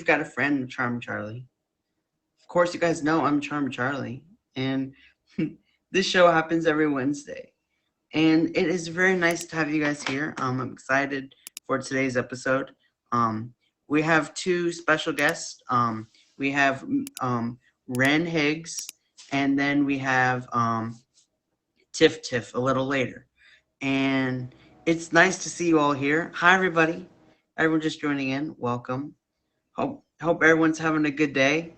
got a friend, Charm Charlie. Of course, you guys know I'm Charm Charlie, and this show happens every Wednesday. And it is very nice to have you guys here. I'm excited for today's episode. Um, we have two special guests. We have Ren Higgs, and then we have Tiff Tiff a little later. And it's nice to see you all here. Hi, everybody. Everyone just joining in. Welcome. Hope everyone's having a good day.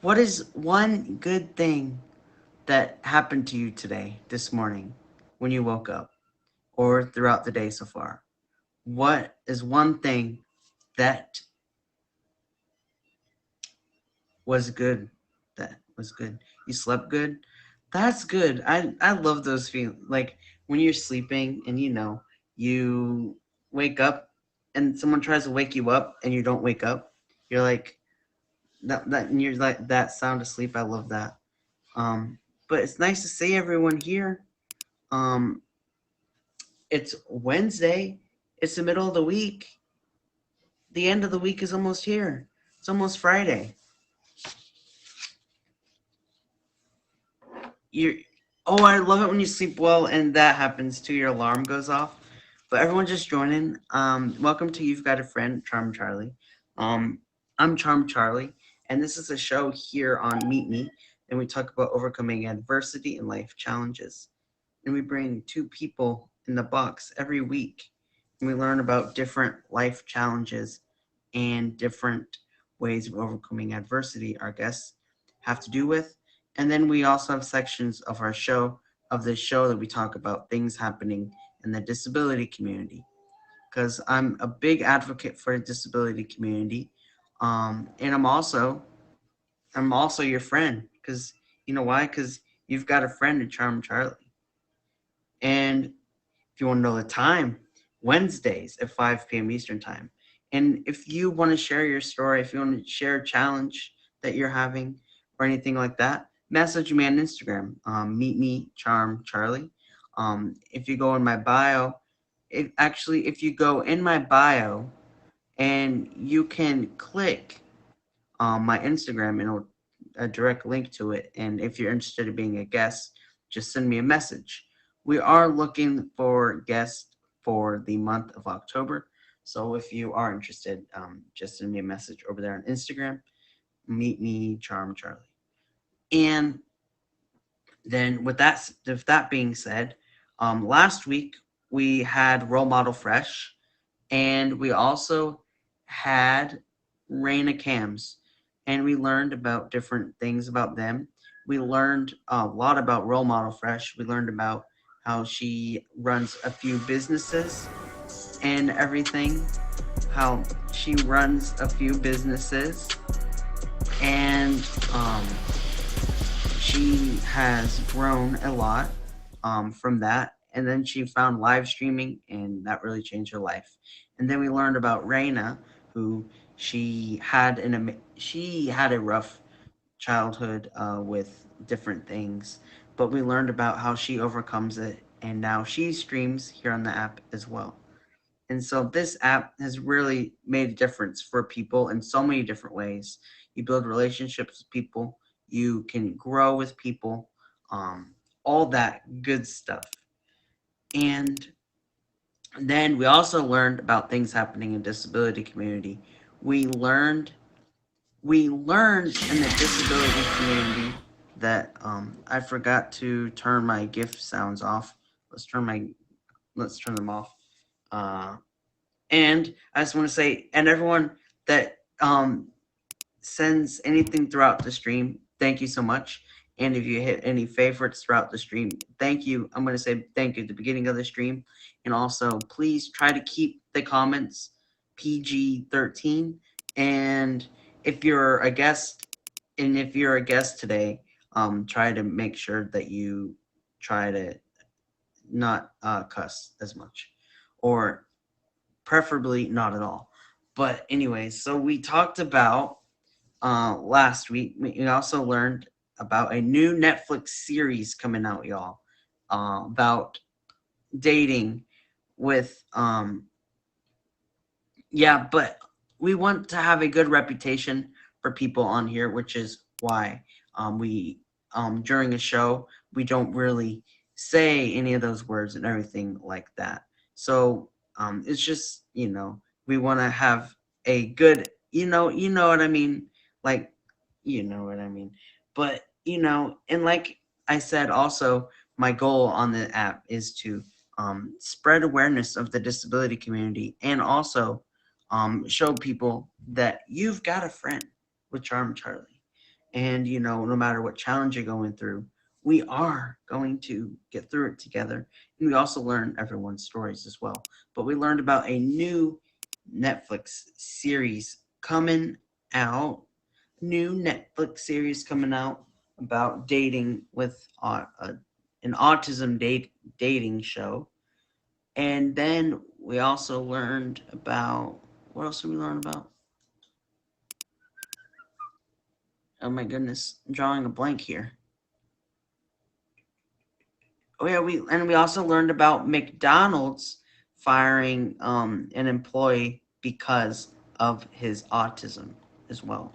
What is one good thing that happened to you today, this morning, when you woke up, or throughout the day so far? What is one thing that was good? That was good. You slept good? That's good. I love those feelings. Like when you're sleeping and you wake up and someone tries to wake you up and you don't wake up. You're like and you're like that sound asleep. I love that. But it's nice to see everyone here. Um, it's Wednesday. It's the middle of the week. The end of the week is almost here. It's almost Friday. I love it when you sleep well and that happens too. Your alarm goes off. But everyone just joining. Welcome to You've Got a Friend, Charm Charlie. I'm Charm Charlie, and this is a show here on Meet Me, and we talk about overcoming adversity and life challenges. And we bring two people in the box every week, and we learn about different life challenges and different ways of overcoming adversity our guests have to do with. And then we also have sections of this show that we talk about things happening in the disability community. Because I'm a big advocate for the disability community. And I'm also your friend. Because you know why? Because you've got a friend in Charm Charlie. And if you want to know the time, Wednesdays at 5 p.m. Eastern Time. And if you want to share your story, if you want to share a challenge that you're having or anything like that, message me on Instagram. Meet me, Charm Charlie. If you go in my bio, if you go in my bio and you can click my Instagram and it'll a direct link to it. And if you're interested in being a guest, just send me a message. We are looking for guests for the month of October. So if you are interested, just send me a message over there on Instagram. Meet me, Charm Charlie. And then with that being said, last week we had Role Model Fresh, and we also had Raina Cams, and we learned about different things about them. We learned a lot about Role Model Fresh. We learned about how she runs a few businesses and everything, how she runs a few businesses, and she has grown a lot from that. And then she found live streaming, and that really changed her life. And then we learned about Raina, who she had a rough childhood with different things, but we learned about how she overcomes it, and now she streams here on the app as well. And so this app has really made a difference for people in so many different ways. You build relationships with people, you can grow with people, all that good stuff. And then we also learned about things happening in disability community. We learned in the disability community that I forgot to turn my GIF sounds off. Let's turn them off. And I just want to say, and everyone that sends anything throughout the stream, thank you so much. And if you hit any favorites throughout the stream, thank you. I'm going to say thank you at the beginning of the stream. And also, please try to keep the comments PG-13. And if you're a guest today, try to make sure that you try to not cuss as much, or preferably not at all. But anyways, so we talked about last week. We also learned about a new Netflix series coming out, y'all, about dating with but we want to have a good reputation for people on here, which is why we during a show we don't really say any of those words and everything like that. So it's just we want to have a good you know what I mean, like you know what I mean. But and like I said, also my goal on the app is to spread awareness of the disability community and also show people that you've got a friend with Charm Charlie. And, no matter what challenge you're going through, we are going to get through it together. And we also learn everyone's stories as well. But we learned about a new Netflix series coming out, about dating with an autism dating show. And then we also learned about what else did we learn about? Oh my goodness, I'm drawing a blank here. Oh yeah, we also learned about McDonald's firing an employee because of his autism as well.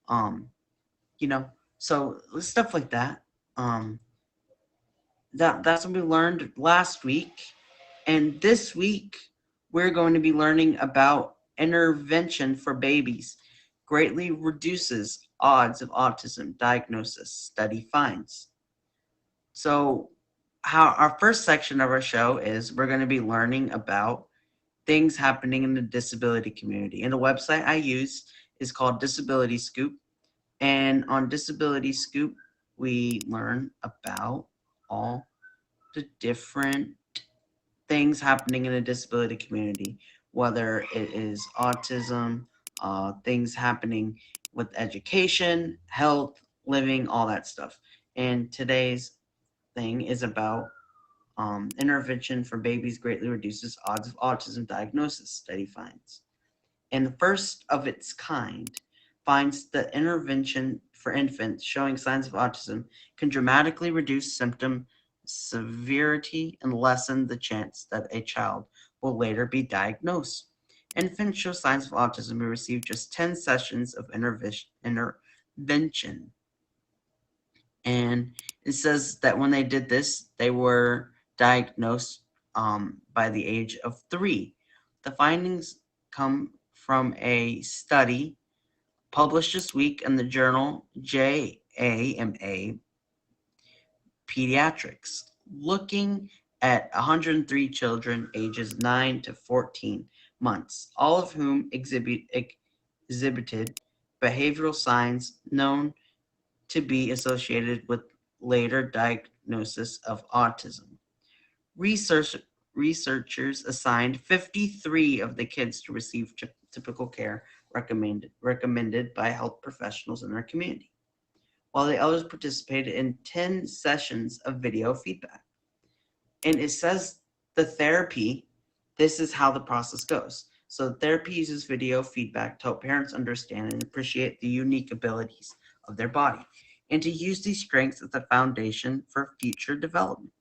Um, so stuff like that. Um, that's what we learned last week, and this week we're going to be learning about intervention for babies greatly reduces odds of autism diagnosis study finds. So, how our first section of our show is we're going to be learning about things happening in the disability community. And the website I use is called Disability Scoop. And on Disability Scoop, we learn about all the different things happening in the disability community, whether it is autism, things happening with education, health, living, all that stuff. And today's thing is about intervention for babies greatly reduces odds of autism diagnosis, study finds. And the first of its kind finds that intervention for infants showing signs of autism can dramatically reduce symptom severity and lessen the chance that a child will later be diagnosed. Infants show signs of autism who receive just 10 sessions of intervention. And it says that when they did this, they were diagnosed by the age of 3. The findings come from a study published this week in the journal JAMA Pediatrics, looking at 103 children ages 9 to 14 months, all of whom exhibited behavioral signs known to be associated with later diagnosis of autism. Research, Researchers assigned 53 of the kids to receive typical care recommended by health professionals in their community, while the others participated in 10 sessions of video feedback. And it says the therapy, this is how the process goes. So therapy uses video feedback to help parents understand and appreciate the unique abilities of their body and to use these strengths as the foundation for future development,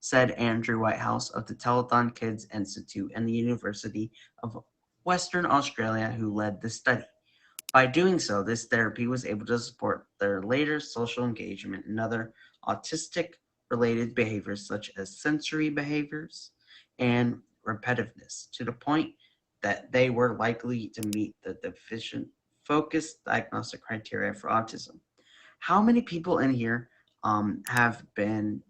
said Andrew Whitehouse of the Telethon Kids Institute and the University of Western Australia, who led the study. By doing so, this therapy was able to support their later social engagement and other autistic-related behaviors such as sensory behaviors and repetitiveness, to the point that they were likely to meet the deficient focused diagnostic criteria for autism. How many people in here have been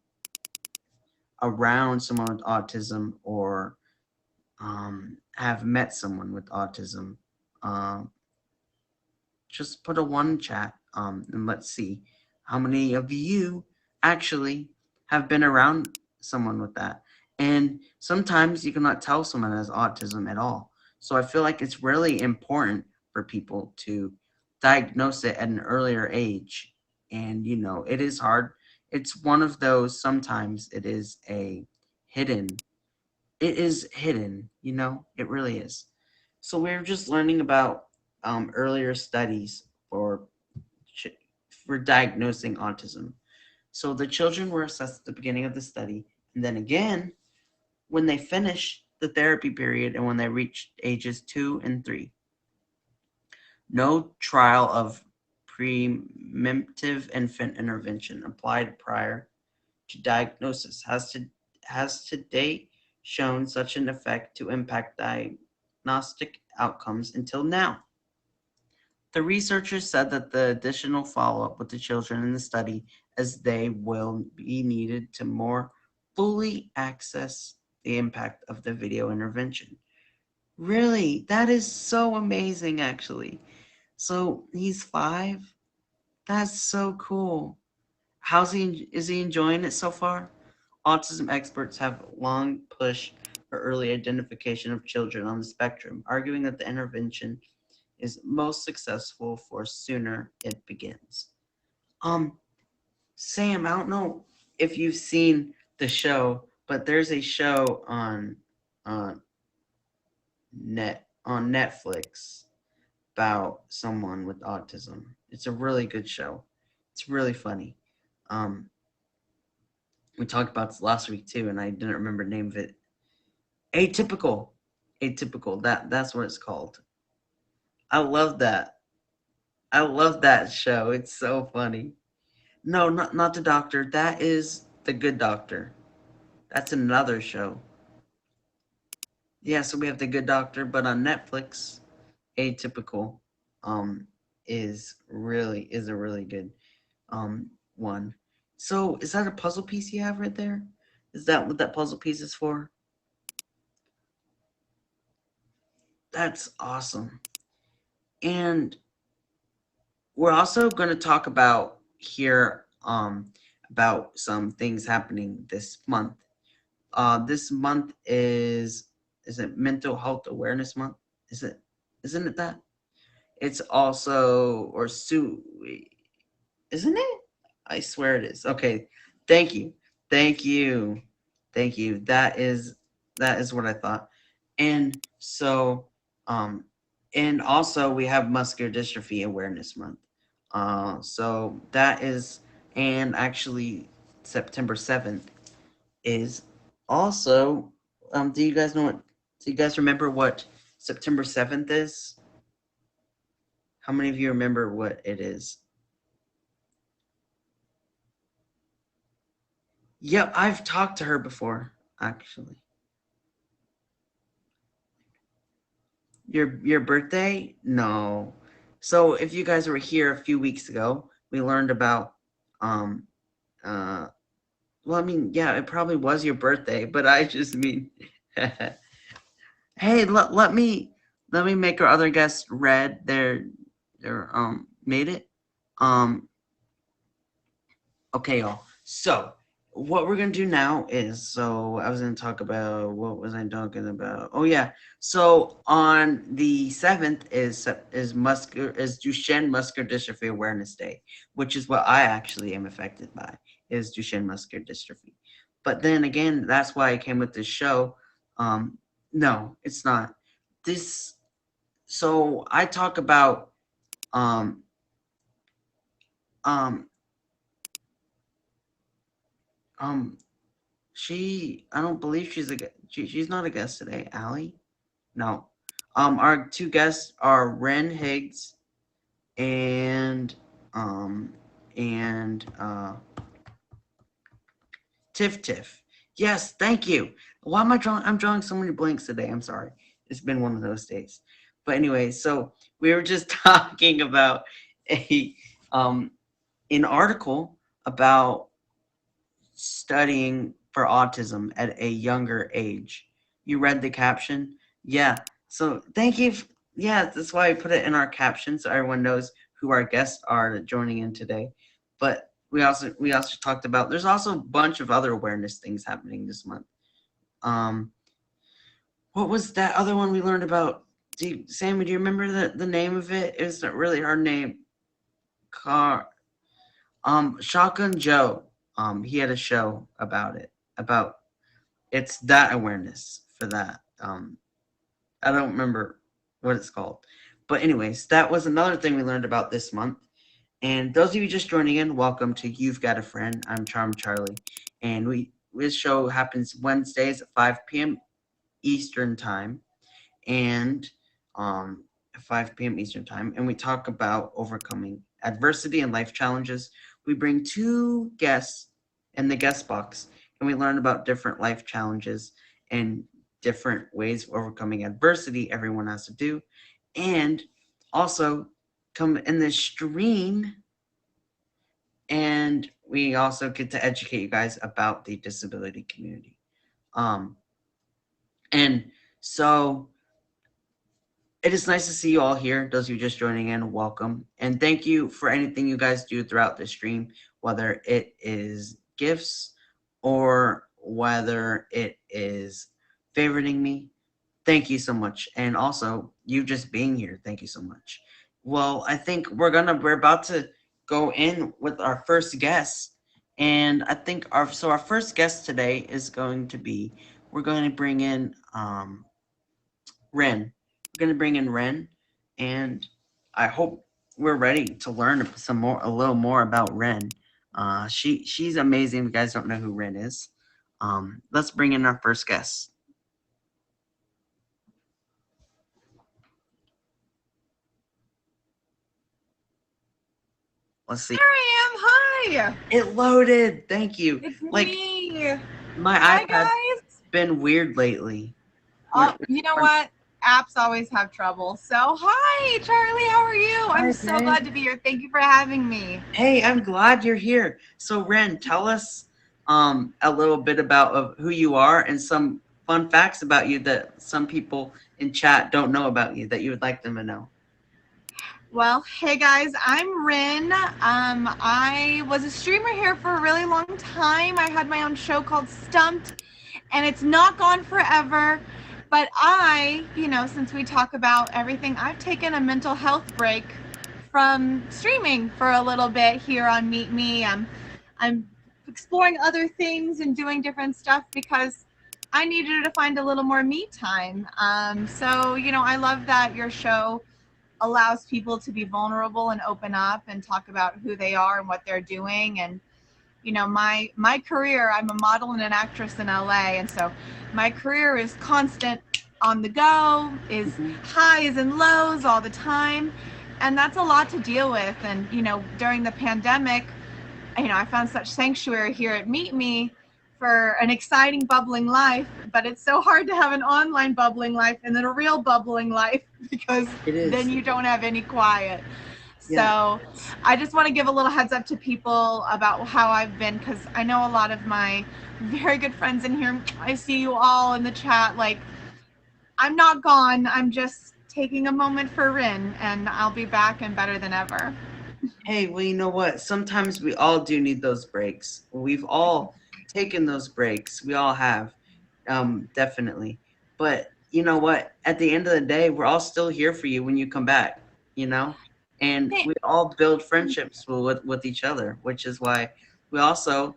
around someone with autism or have met someone with autism? Um, just put a one in chat and let's see how many of you actually have been around someone with that. And sometimes you cannot tell someone has autism at all. So I feel like it's really important for people to diagnose it at an earlier age. And it is hard. It's one of those, sometimes hidden it is hidden, it really is. So we're just learning about earlier studies for diagnosing autism. So the children were assessed at the beginning of the study, and then again when they finished, the therapy period and when they reach ages 2 and 3. No trial of preemptive infant intervention applied prior to diagnosis has to date shown such an effect to impact diagnostic outcomes until now. The researchers said that the additional follow-up with the children in the study as they will be needed to more fully access the impact of the video intervention. Really, that is so amazing, actually. So he's 5. That's so cool. Is he enjoying it so far? Autism experts have long pushed for early identification of children on the spectrum, arguing that the intervention is most successful for sooner it begins. Um, Sam, I don't know if you've seen the show, but there's a show uh, on Netflix about someone with autism. It's a really good show. It's really funny. Um, we talked about this last week too, and I didn't remember the name of it. Atypical. Atypical. That's what it's called. I love that. I love that show. It's so funny. No, not the doctor. That is the good doctor. That's another show. Yeah, so we have the good doctor, but on Netflix, Atypical um is a really good one. So is that a puzzle piece you have right there? Is that what that puzzle piece is for? That's awesome. And we're also going to talk about here about some things happening this month. This month is it Mental Health Awareness Month? Is it isn't it that? It's also or Sue isn't it? I swear it is. Okay. Thank you. Thank you. Thank you. That is what I thought. And so um and also we have Muscular Dystrophy Awareness Month. So that is and actually September 7th is also do you guys know what do you guys remember what September 7th is? How many of you remember what it is? Yep, I've talked to her before, actually. Your birthday? No. So if you guys were here a few weeks ago, we learned about um uh well, I mean, yeah, it probably was your birthday, but I just mean hey, let me make our other guests read their made it. Um Okay, y'all. So, what we're gonna do now is, so I was gonna talk about what was I talking about? Oh yeah. So on the 7th is Duchenne Muscular Dystrophy Awareness Day, which is what I actually am affected by is Duchenne Muscular Dystrophy. But then again, that's why I came with this show. No, it's not. This. So I talk about um um um I don't believe she's not a guest today. Allie? No. Our two guests are Ren Higgs and um and Tiff Tiff. Yes, thank you. Why am I drawing? I'm drawing so many blanks today. I'm sorry. It's been one of those days. But anyway, so we were just talking about a um an article about studying for autism at a younger age. You read the caption? Yeah. So thank you. Yeah, that's why I put it in our caption so everyone knows who our guests are joining in today. But we also talked about there's also a bunch of other awareness things happening this month. Um, what was that other one we learned about? Sammy, do you remember the name of it? It was not really her name. Car Shotgun Joe. He had a show about it. About it's that awareness for that. I don't remember what it's called. But anyways, that was another thing we learned about this month. And those of you just joining in, welcome to You've Got a Friend. I'm Charm Charlie. And this show happens Wednesdays at 5 p.m. Eastern time and 5 p.m. Eastern time, and we talk about overcoming adversity and life challenges. We bring two guests in the guest box, and we learn about different life challenges and different ways of overcoming adversity everyone has to do. And also come in the stream, and we also get to educate you guys about the disability community. Um, and so it is nice to see you all here. Those of you just joining in, welcome. And thank you for anything you guys do throughout the stream, whether it is gifts or whether it is favoriting me. Thank you so much. And also, you just being here, thank you so much. Well, I think we're about to go in with our first guest. And I think our first guest today is going to be, we're going to bring in Ren. We're gonna bring in Ren, and I hope we're ready to learn a little more about Ren. She's amazing. If you guys don't know who Ren is, let's bring in our first guest. Let's see. There I am. Hi. It loaded. Thank you. It's Like me. my Hi, iPad's guys. been weird lately. You know what? Apps always have trouble. So, hi, Charlie. How are you? Hi, I'm so Ren. glad to be here. Thank you for having me. Hey, I'm glad you're here. So Ren, tell us a little bit about of who you are and some fun facts about you that some people in chat don't know about you that you would like them to know. Well, hey, guys. I'm Rin. I was a streamer here for a really long time. I had my own show called Stumped, and it's not gone forever. But since we talk about everything, I've taken a mental health break from streaming for a little bit here on Meet Me. I'm exploring other things and doing different stuff because I needed to find a little more me time. I love that your show allows people to be vulnerable and open up and talk about who they are and what they're doing. And my career, I'm a model and an actress in LA, and so my career is constant, on the go, is highs and lows all the time, and that's a lot to deal with. And during the pandemic, I found such sanctuary here at Meet Me for an exciting bubbling life, but it's so hard to have an online bubbling life and then a real bubbling life because then you don't have any quiet. Yeah. So I just want to give a little heads up to people about how I've been, because I know a lot of my very good friends in here. I see you all in the chat. Like, I'm not gone. I'm just taking a moment for Rin, and I'll be back and better than ever. Hey, well, you know what? Sometimes we all do need those breaks. We've all taken those breaks. We all have, definitely. But you know what? At the end of the day, we're all still here for you when you come back. You know, and we all build friendships with each other, which is why you also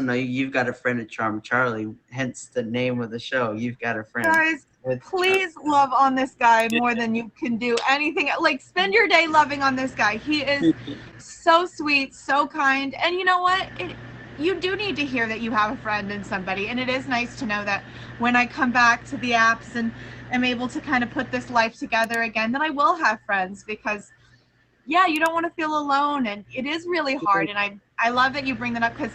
know you've got a friend at Charm Charlie. Hence the name of the show. You've got a friend. Guys, please love on this guy more than you can do anything. Like, spend your day loving on this guy. He is so sweet, so kind. And you know what? You do need to hear that you have a friend and somebody. And it is nice to know that when I come back to the apps and am able to kind of put this life together again, that I will have friends, because you don't want to feel alone. And it is really hard. And I love that you bring that up, because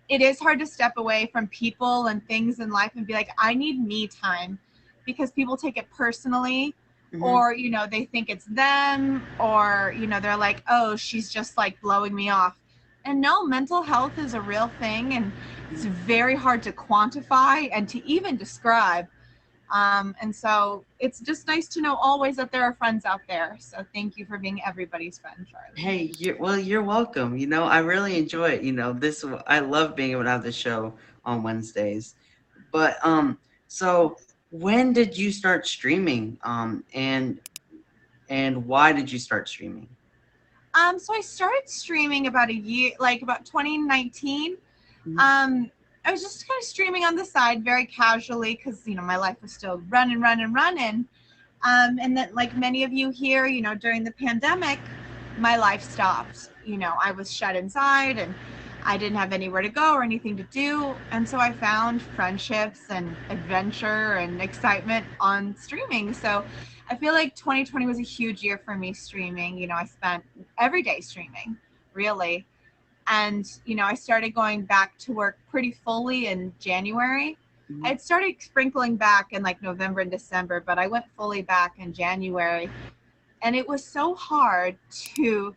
it is hard to step away from people and things in life and be like, I need me time, because people take it personally, or, they think it's them, or, they're like, oh, she's just like blowing me off. And no, mental health is a real thing, and it's very hard to quantify and to even describe. And so it's just nice to know always that there are friends out there. So thank you for being everybody's friend, Charlie. Hey, you're welcome. I really enjoy it. I love being able to have the show on Wednesdays. But so when did you start streaming? And why did you start streaming? So I started streaming about 2019. I was just kind of streaming on the side very casually, because my life was still running. And then, like many of you here, during the pandemic, my life stopped. I was shut inside, and I didn't have anywhere to go or anything to do. And so I found friendships and adventure and excitement on streaming. So I feel like 2020 was a huge year for me streaming. I spent every day streaming, really. And, I started going back to work pretty fully in January. I Mhm. had started sprinkling back in like November and December, but I went fully back in January. And it was so hard to,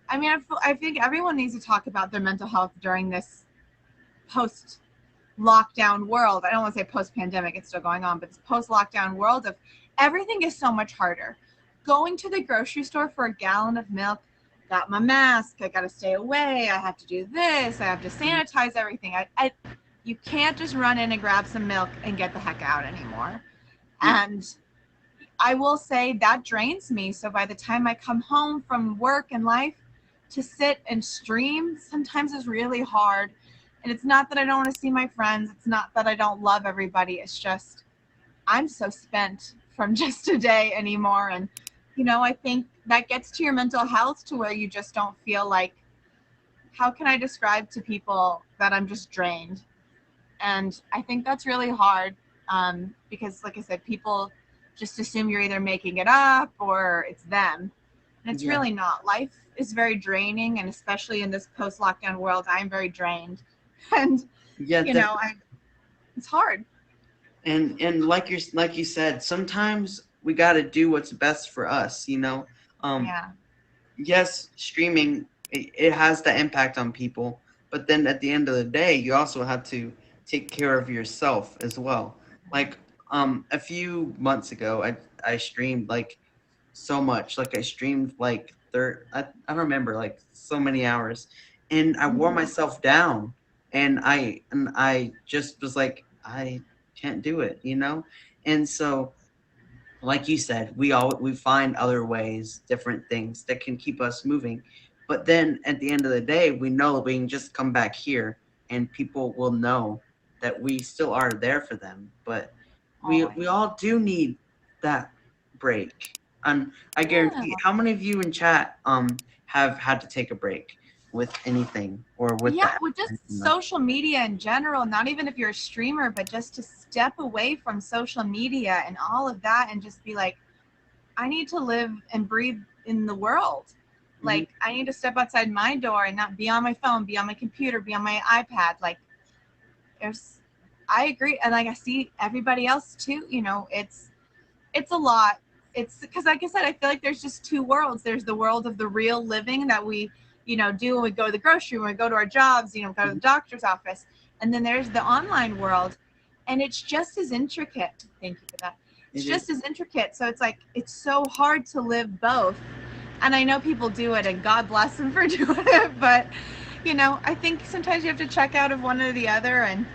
I think everyone needs to talk about their mental health during this post lockdown world. I don't want to say post pandemic, it's still going on, but this post lockdown world of everything is so much harder. Going to the grocery store for a gallon of milk, got my mask, I got to stay away, I have to do this, I have to sanitize everything. You can't just run in and grab some milk and get the heck out anymore. Y- And I will say that drains me. So by the time I come home from work and life, to sit and stream sometimes is really hard. And it's not that I don't want to see my friends. It's not that I don't love everybody. It's just I'm so spent from just a day anymore. And, I think that gets to your mental health to where you just don't feel like, how can I describe to people that I'm just drained? And I think that's really hard because, like I said, people just assume you're either making it up or it's them. And it's Yeah, really not. Life is very draining, and especially in this post lockdown world, I'm very drained. And, yeah, you know, I, it's hard. and like you said, sometimes we got to do what's best for us. Um, Yeah. yes, streaming it has the impact on people, but then at the end of the day, you also have to take care of yourself as well. Like a few months ago, I streamed like so much. Like I streamed like I don't remember, like so many hours, and I wore Mhm. myself down, and I just was like I can't do it. And so like you said, we find other ways, different things that can keep us moving. But then at the end of the day, we know we can just come back here and people will know that we still are there for them. But we Always. all do need that break. And I Yeah. guarantee how many of you in chat have had to take a break with anything or with Yeah, the app with or just anything like social media in general, not even if you're a streamer, but just to step away from social media and all of that and just be like, I need to live and breathe in the world. that? Mhm. Like, I need to step outside my door and not be on my phone, be on my computer, be on my iPad. Like, there's, I agree. And like, I see everybody else too, it's a lot. It's because, like I said, I feel like there's just two worlds. There's the world of the real living that we, do when we go to the grocery, when we go to our jobs, go to the doctor's office. And then there's the online world. And it's just as intricate. Thank you for that. It's It is. just as intricate. So it's like, it's so hard to live both. And I know people do it, and God bless them for doing it. But, I think sometimes you have to check out of one or the other. And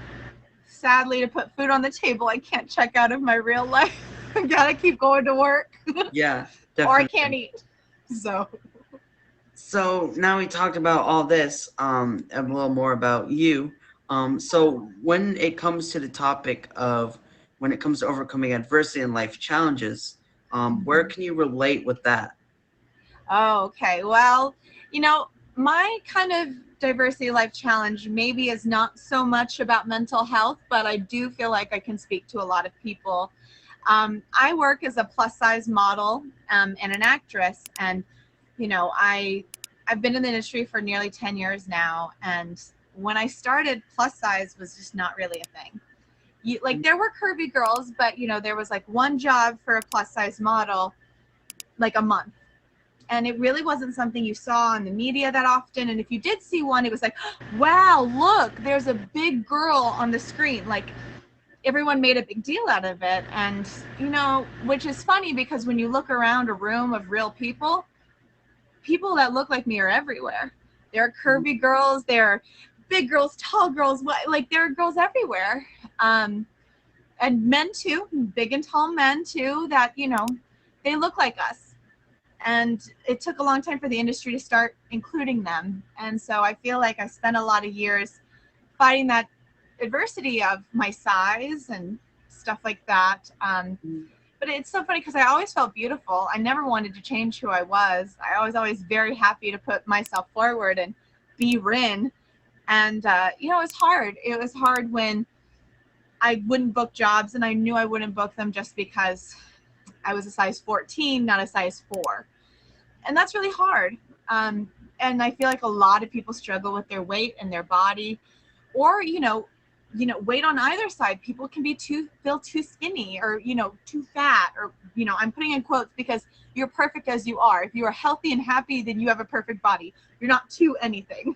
sadly, to put food on the table, I can't check out of my real life. I gotta keep going to work, Yeah, or I can't definitely. eat. So, So now we talked about all this, a little more about you. So when it comes to the topic of when it comes to overcoming adversity and life challenges, where can you relate with that? oh, okay. Well, my kind of diversity life challenge maybe is not so much about mental health, but I do feel like I can speak to a lot of people. I work as a plus size model and an actress, and I've been in the industry for nearly 10 years now, and when I started, plus size was just not really a thing. Like, there were curvy girls, but there was like one job for a plus size model like a month, and it really wasn't something you saw in the media that often. And if you did see one, it was like, wow, look, there's a big girl on the screen. Like, everyone made a big deal out of it. And which is funny because when you look around a room of real people, people that look like me are everywhere. There are curvy girls, there are big girls, tall girls, like there are girls everywhere. And men too, big and tall men too, that they look like us. And it took a long time for the industry to start including them. And so I feel like I spent a lot of years fighting that adversity of my size and stuff like that. But it's so funny because I always felt beautiful. I never wanted to change who I was. I was always very happy to put myself forward and be Rin. And you know, it was hard. It was hard when I wouldn't book jobs, and I knew I wouldn't book them just because I was a size 14, not a size 4. And that's really hard. Um, and I feel like a lot of people struggle with their weight and their body, or weight on either side. People can be feel too skinny, or too fat, or I'm putting in quotes because you're perfect as you are. If you are healthy and happy, then you have a perfect body. You're not too anything.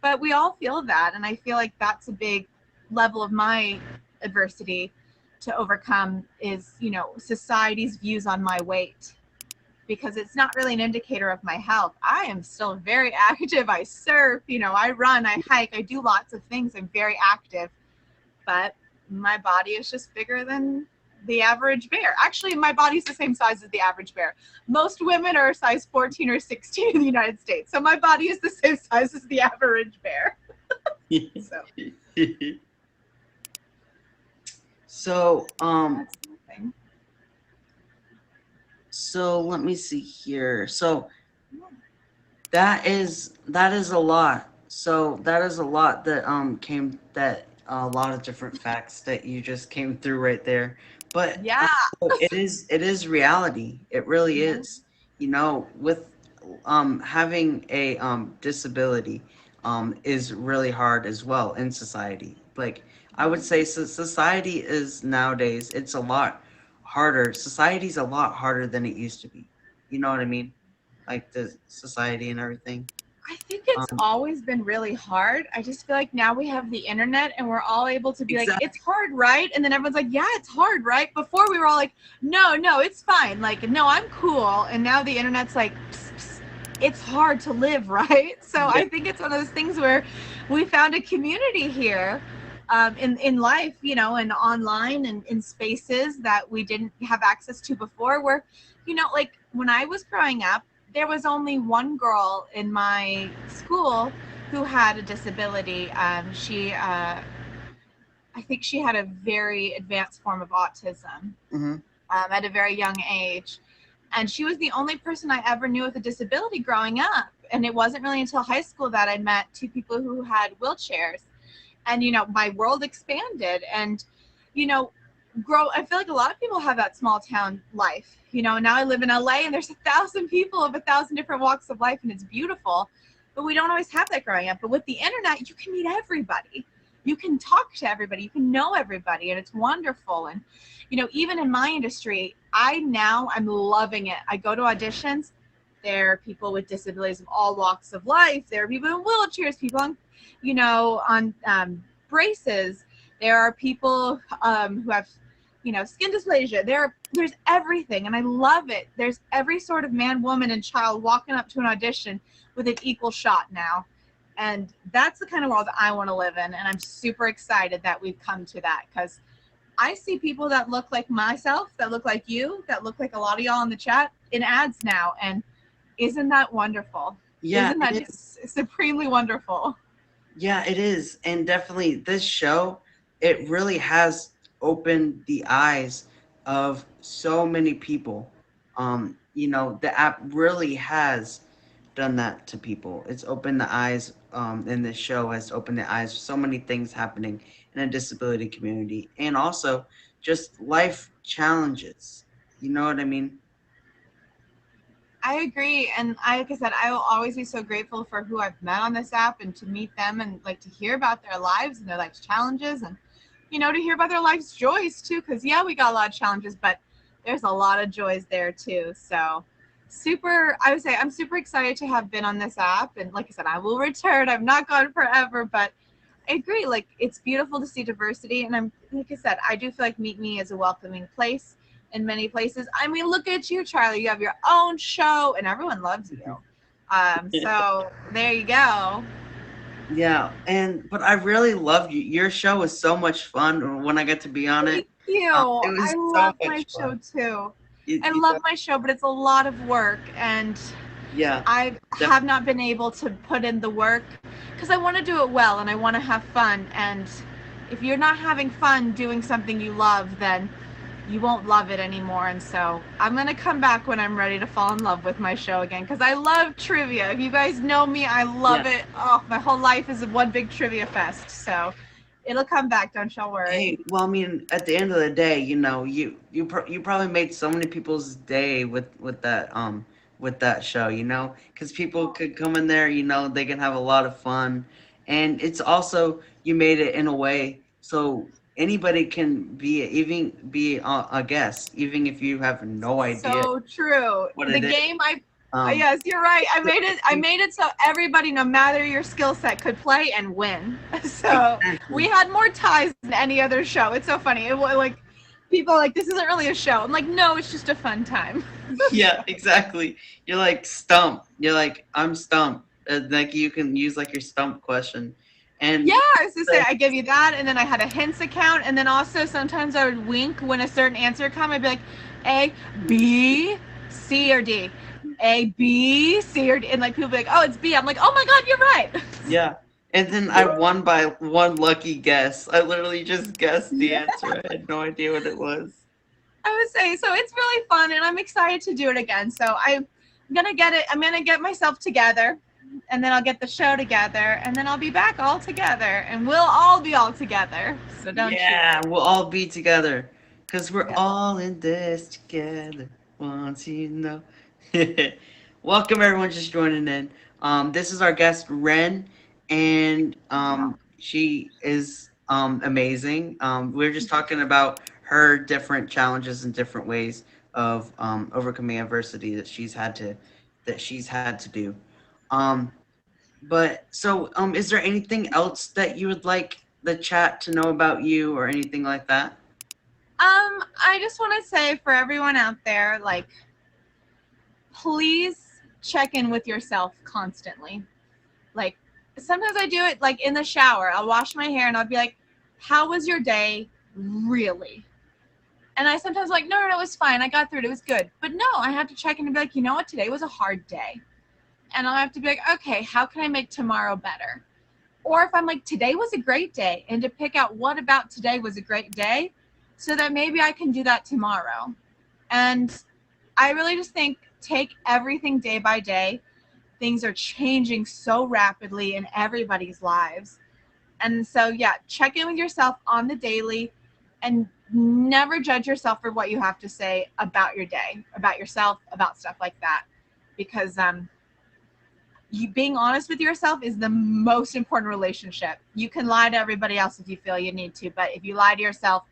But we all feel that, and I feel like that's a big level of my adversity to overcome is society's views on my weight, because it's not really an indicator of my health. I am still very active. I surf, I run, I hike, I do lots of things. I'm very active, but my body is just bigger than the average bear. Actually, my body's the same size as the average bear. Most women are size 14 or 16 in the United States. So my body is the same size as the average bear. So So, that's nothing. so let me see here. So that is a lot. So that is a lot that came that a lot of different facts that you just came through right there. But Yeah. it is reality. It really Yeah. is. With having a disability is really hard as well in society. Like I would say society is nowadays it's a lot harder. Society's a lot harder than it used to be. You know what I mean? Like the society and everything. I think it's Um, always been really hard. I just feel like now we have the internet and we're all able to be like, it's exactly. hard, right? And then everyone's like, yeah, it's hard, right? Before we were all like, no, no, it's fine. Like, no, I'm cool. And now the internet's like, psst, psst, it's hard to live, right? So Yeah. I think it's one of those things where we found a community here, in life, and online and in spaces that we didn't have access to before, where, like when I was growing up, there was only one girl in my school who had a disability. I think she had a very advanced form of autism, Hmm. at a very young age. And she was the only person I ever knew with a disability growing up. And it wasn't really until high school that I met two people who had wheelchairs. And, my world expanded. And, you know, I feel like a lot of people have that small town life. Now I live in LA and there's 1,000 people of 1,000 different walks of life, and it's beautiful. But we don't always have that growing up. But with the internet, you can meet everybody. You can talk to everybody. You can know everybody, and it's wonderful. And even in my industry, I'm loving it. I go to auditions. There are people with disabilities of all walks of life. There are people in wheelchairs, people on, braces. There are people who have, skin dysplasia. There's everything, and I love it. There's every sort of man, woman, and child walking up to an audition with an equal shot now. And that's the kind of world that I want to live in. And I'm super excited that we've come to that, because I see people that look like myself, that look like you, that look like a lot of y'all in the chat in ads now. And isn't that wonderful? Yeah, Isn't that it is. just supremely wonderful? Yeah, it is. And definitely this show, it really has opened the eyes of so many people. The app really has done that to people. It's opened the eyes, and this show has opened the eyes of so many things happening in a disability community, and also just life challenges. You know what I mean? I agree. And like I said, I will always be so grateful for who I've met on this app, and to meet them, and like to hear about their lives and their life's challenges, and, to hear about their life's joys too. Cause yeah, we got a lot of challenges, but there's a lot of joys there too. So I would say I'm super excited to have been on this app. And like I said, I will return. I'm not gone forever, but I agree. Like, it's beautiful to see diversity. And like I said, I do feel like Meet Me is a welcoming place in many places. I mean, look at you, Charlie. You have your own show and everyone loves you. So there you go. Yeah, but I really loved you. Your show was so much fun when I got to be on it. Thank you. It I was so love my much show fun. too. You, I you love know, my show, but it's a lot of work. And yeah, I have definitely. not been able to put in the work because I want to do it well and I want to have fun. And if you're not having fun doing something you love, then you won't love it anymore. And so I'm going to come back when I'm ready to fall in love with my show again, because I love trivia. If you guys know me, I Yeah. love it. Oh, my whole life is one big trivia fest. So it'll come back, don't y'all worry. Hey, well, I mean, at the end of the day, you probably made so many people's day with that show, because people could come in there, they can have a lot of fun, and it's also you made it in a way so anybody can be a guest, even if you have no idea So true. what The it is. game I Um, Yes, you're right. I so made it. I you- made it so everybody, no matter your skill set, could play and win. So we exactly. had more ties than any other show. It's so funny. It was like people are like, this isn't really a show. I'm like, no, it's just a fun time. Yeah, exactly. You're like stumped. You're like, I'm stumped. Like you can use like your stump question, Yeah, and I was to say I give you that, and then I had a hints account, and then also sometimes I would wink when a certain answer come. I'd be like, A, B, C, or D. A, B, C, or D, and like people be like, oh, it's B. I'm like, oh my god, you're right. yeah, and then I won by one lucky guess. I literally just guessed the answer. I had no idea what it was. I would say so. It's really fun, and I'm excited to do it again. So I'm gonna get it. I'm gonna get myself together, and then I'll get the show together, and then I'll be back all together, and we'll all be all together. So don't you Yeah, worry. we'll all be together because we're Yep. all in this together. Once you know. Welcome everyone just joining in. This is our guest Ren, and she is amazing. We're just talking about her different challenges and different ways of overcoming adversity that she's had to do. Um, is there anything else that you would like the chat to know about you or anything like that? I just want to say for everyone out there, like, please check in with yourself constantly. Like, sometimes I do it like in the shower. I'll wash my hair and I'll be like, how was your day really? And I sometimes like, no, it was fine. I got through it. It was good. But no, I have to check in and be like, you know what? Today was a hard day. And I'll have to be like, okay, how can I make tomorrow better? Or if I'm like, today was a great day, and to pick out what about today was a great day so that maybe I can do that tomorrow. And I really just think take everything day by day. Things are changing so rapidly in everybody's lives. And so, yeah, check in with yourself on the daily and never judge yourself for what you have to say about your day, about yourself, about stuff like that. Because you being honest with yourself is the most important relationship. You can lie to everybody else if you feel you need to, but if you lie to yourself,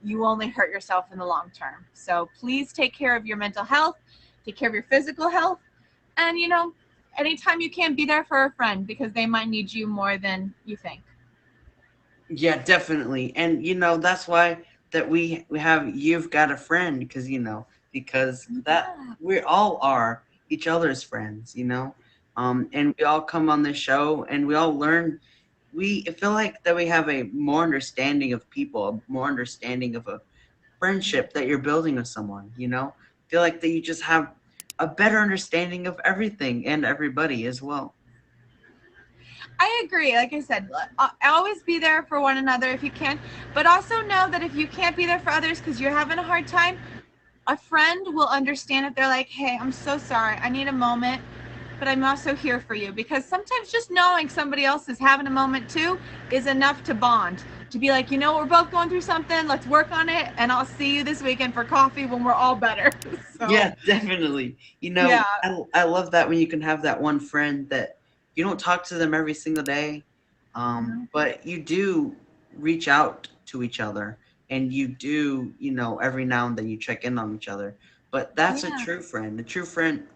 you only hurt yourself in the long term. So please take care of your mental health, take care of your physical health, and anytime you can, be there for a friend because they might need you more than you think. Yeah, definitely. And that's why that we have You've Got a Friend because that Yeah, we all are each other's friends, and we all come on this show and we all learn. We feel like that we have a more understanding of people, a more understanding of a friendship that you're building with someone, feel like that you just have a better understanding of everything and everybody as well. I agree. Like I said, always be there for one another if you can, but also know that if you can't be there for others because you're having a hard time, a friend will understand if they're like, hey, I'm so sorry. I need a moment, but I'm also here for you. Because sometimes just knowing somebody else is having a moment too is enough to bond. To be like, we're both going through something. Let's work on it. And I'll see you this weekend for coffee when we're all better. So, Yeah, definitely. yeah. I love that when you can have that one friend that you don't talk to them every single day, but you do reach out to each other and you do, every now and then you check in on each other. But that's a Yeah. true friend. A true friend,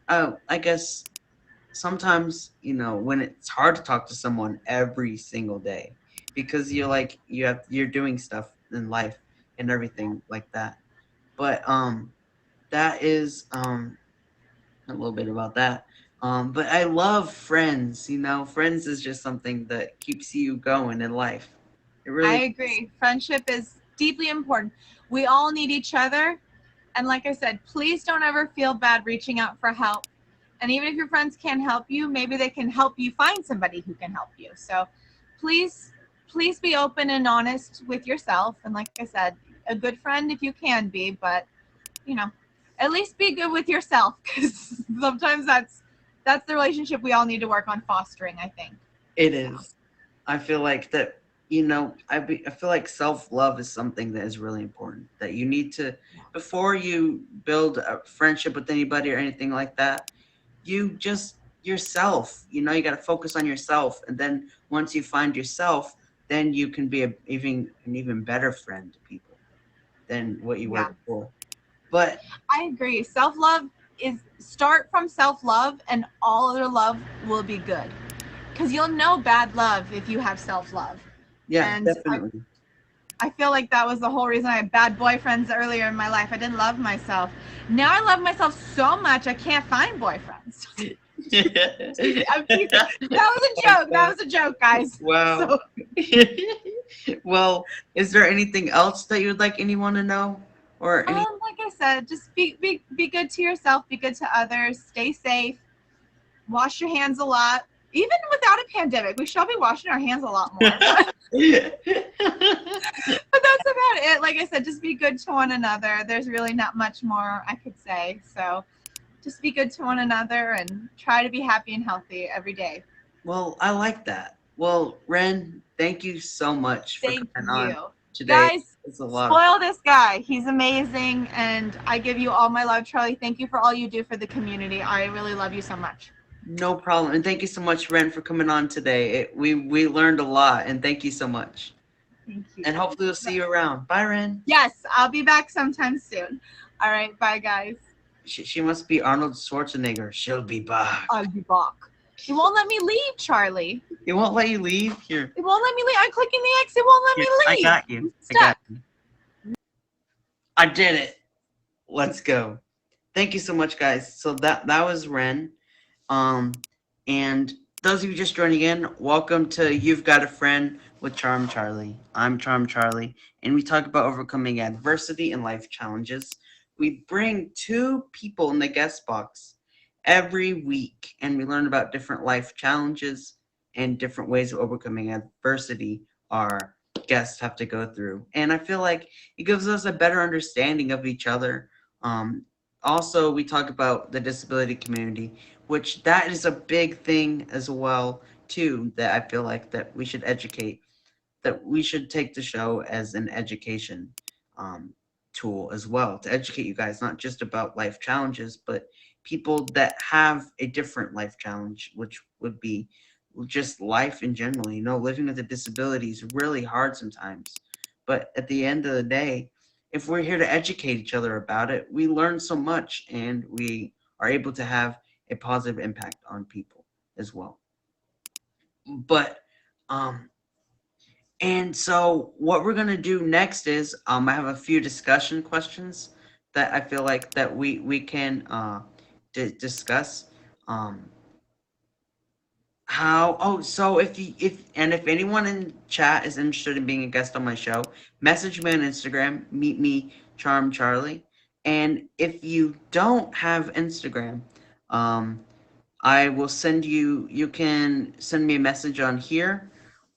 I guess sometimes, when it's hard to talk to someone every single day because you're doing stuff in life and everything like that. But that is a little bit about that. But I love friends. Friends is just something that keeps you going in life. It I really is. agree. Friendship is deeply important. We all need each other. And like I said, please don't ever feel bad reaching out for help. And even if your friends can't help you, maybe they can help you find somebody who can help you. So please, please be open and honest with yourself. And like I said, a good friend if you can be, but you know, at least be good with yourself, because sometimes that's the relationship we all need to work on fostering, I think. It So is. I feel like that, I feel like self-love is something that is really important. That you need to, yeah, before you build a friendship with anybody or anything like that, you just yourself, you got to focus on yourself. And then once you find yourself, then you can be an even better friend to people than what you were yeah, before. But I agree. Self love is start from self love, and all other love will be good. Because you'll know bad love if you have self love. yeah, And definitely. I feel like that was the whole reason I had bad boyfriends earlier in my life. I didn't love myself. Now I love myself so much I can't find boyfriends. I'm teasing. That was a joke. That was a joke, guys. Wow. So, Well, is there anything else that you would like anyone to know? Or any like I said, just be good to yourself. Be good to others. Stay safe. Wash your hands a lot. Even without a pandemic, we should be washing our hands a lot more. But that's about it. Like I said, just be good to one another. There's really not much more I could say. So just be good to one another and try to be happy and healthy every day. Well, I like that. Well, Ren, thank you so much for Thank coming on you. today. Guys, It's a lot of spoil this guy. He's amazing. And I give you all my love, Charlie. Thank you for all you do for the community. I really love you so much. no problem. And thank you so much, Ren, for coming on today. We learned a lot, and thank you so much. Thank you, And guys. hopefully we'll see you around. Bye, Ren. Yes, I'll be back sometime soon. All right. Bye, guys. She must be Arnold Schwarzenegger. She'll be back. I'll be back. It won't let me leave, Charlie. It won't let you leave. Here, It won't let me leave. I'm clicking the X. It won't let here. me I leave. got you. I'm I got stuck. you. I did it. Let's go. Thank you so much, guys. So that was Ren. Um, and those of you just joining in, welcome to You've Got a Friend with Charm Charlie. I'm Charm Charlie, and we talk about overcoming adversity and life challenges. We bring two people in the guest box every week, and we learn about different life challenges and different ways of overcoming adversity our guests have to go through. And I feel like it gives us a better understanding of each other. Um, Also, we talk about the disability community, which that is a big thing as well too, that I feel like that we should educate, that we should take the show as an education um, tool as well, to educate you guys not just about life challenges, but people that have a different life challenge, which would be just life in general. Living with a disability is really hard sometimes, but at the end of the day, if we're here to educate each other about it, we learn so much, and we are able to have a positive impact on people as well. But um and so what we're gonna do next is I have a few discussion questions that I feel like that we can discuss. Um, how? Oh, so if anyone in chat is interested in being a guest on my show, message me on Instagram. Meet me, Charm Charlie. And if you don't have Instagram, um, I will send you. You can send me a message on here,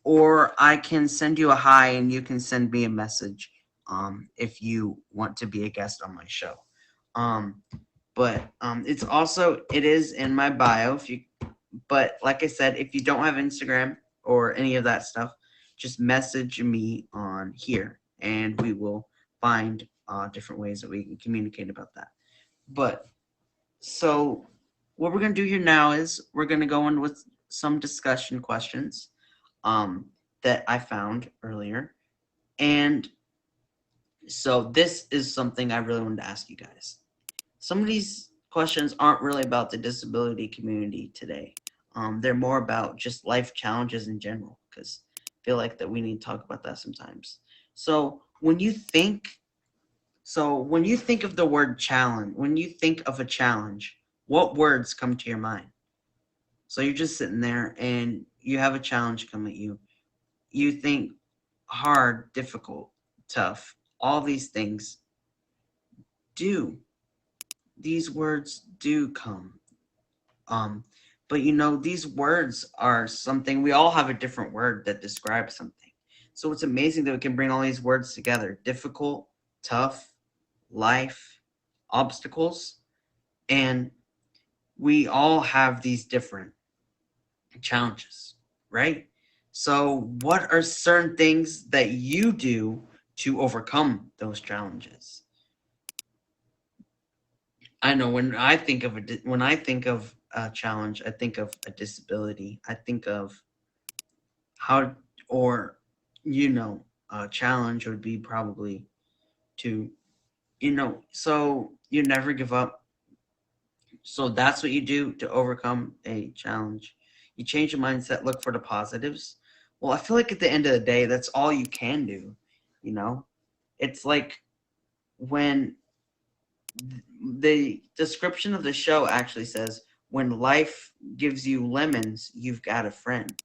or I can send you a hi, and you can send me a message. If you want to be a guest on my show. Um, but it is in my bio. If you But like I said, if you don't have Instagram or any of that stuff, just message me on here, and we will find different ways that we can communicate about that. But so what we're gonna do here now is we're gonna go in with some discussion questions um, that I found earlier, and so this is something I really wanted to ask you guys. Some of these questions aren't really about the disability community today. They're more about just life challenges in general, because I feel like that we need to talk about that sometimes. So when you think of the word challenge, when you think of a challenge, what words come to your mind? So you're just sitting there and you have a challenge come at you. You think hard, difficult, tough, all these things do. These words do come. Um, but these words are something, we all have a different word that describes something. So it's amazing that we can bring all these words together. Difficult. tough life obstacles, and we all have these different challenges, right? So, what are certain things that you do to overcome those challenges? I know when I think of a challenge, I think of a disability. I think of how or a challenge would be probably to so you never give up. So that's what you do to overcome a challenge. You change your mindset, look for the positives. Well, I feel like at the end of the day, that's all you can do. You know, it's like when the description of the show actually says, when life gives you lemons, you've got a friend.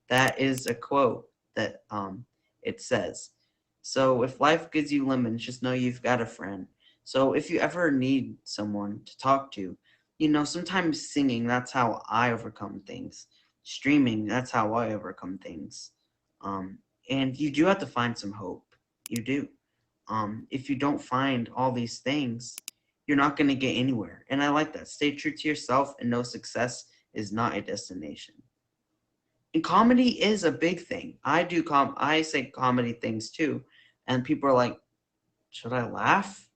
That is a quote that it says. So if life gives you lemons, just know you've got a friend. So if you ever need someone to talk to, sometimes singing, that's how I overcome things. Streaming, that's how I overcome things. Um, and you do have to find some hope. You do. If you don't find all these things, you're not going to get anywhere. And I like that. Stay true to yourself and know success is not a destination. And comedy is a big thing. I say comedy things too, and people are like, "Should I laugh?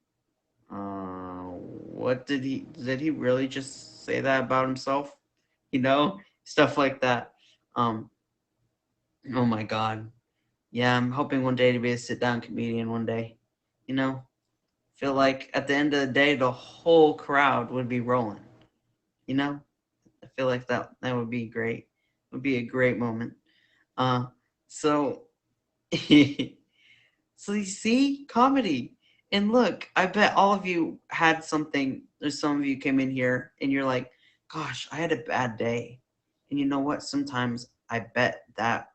What did he really just say that about himself? Stuff like that." Um, oh my god, yeah, I'm hoping one day to be a sit down comedian one day. You know, feel like at the end of the day, the whole crowd would be rolling. You know, I feel like that would be great. It would be a great moment. Uh, so So you see, comedy. And look, I bet all of you had something, or some of you came in here and you're like, gosh, I had a bad day. And you know what? Sometimes I bet that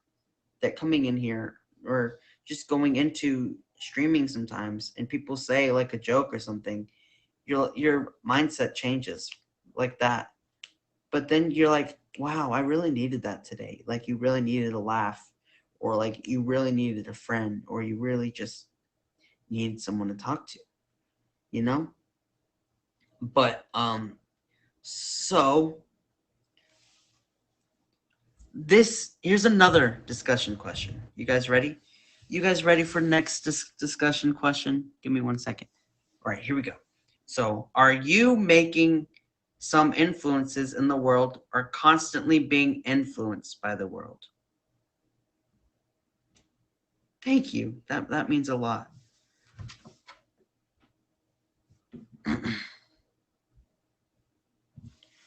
coming in here or just going into streaming sometimes and people say like a joke or something, your mindset changes like that. But then you're like, wow, I really needed that today. Like you really needed a laugh, or like you really needed a friend, or you really just needed someone to talk to, you know? But so this here's another discussion question. You guys ready? You guys ready for next discussion question? Give me 1 second. All right, here we go. So, are you making some influences in the world or constantly being influenced by the world? Thank you. That means a lot.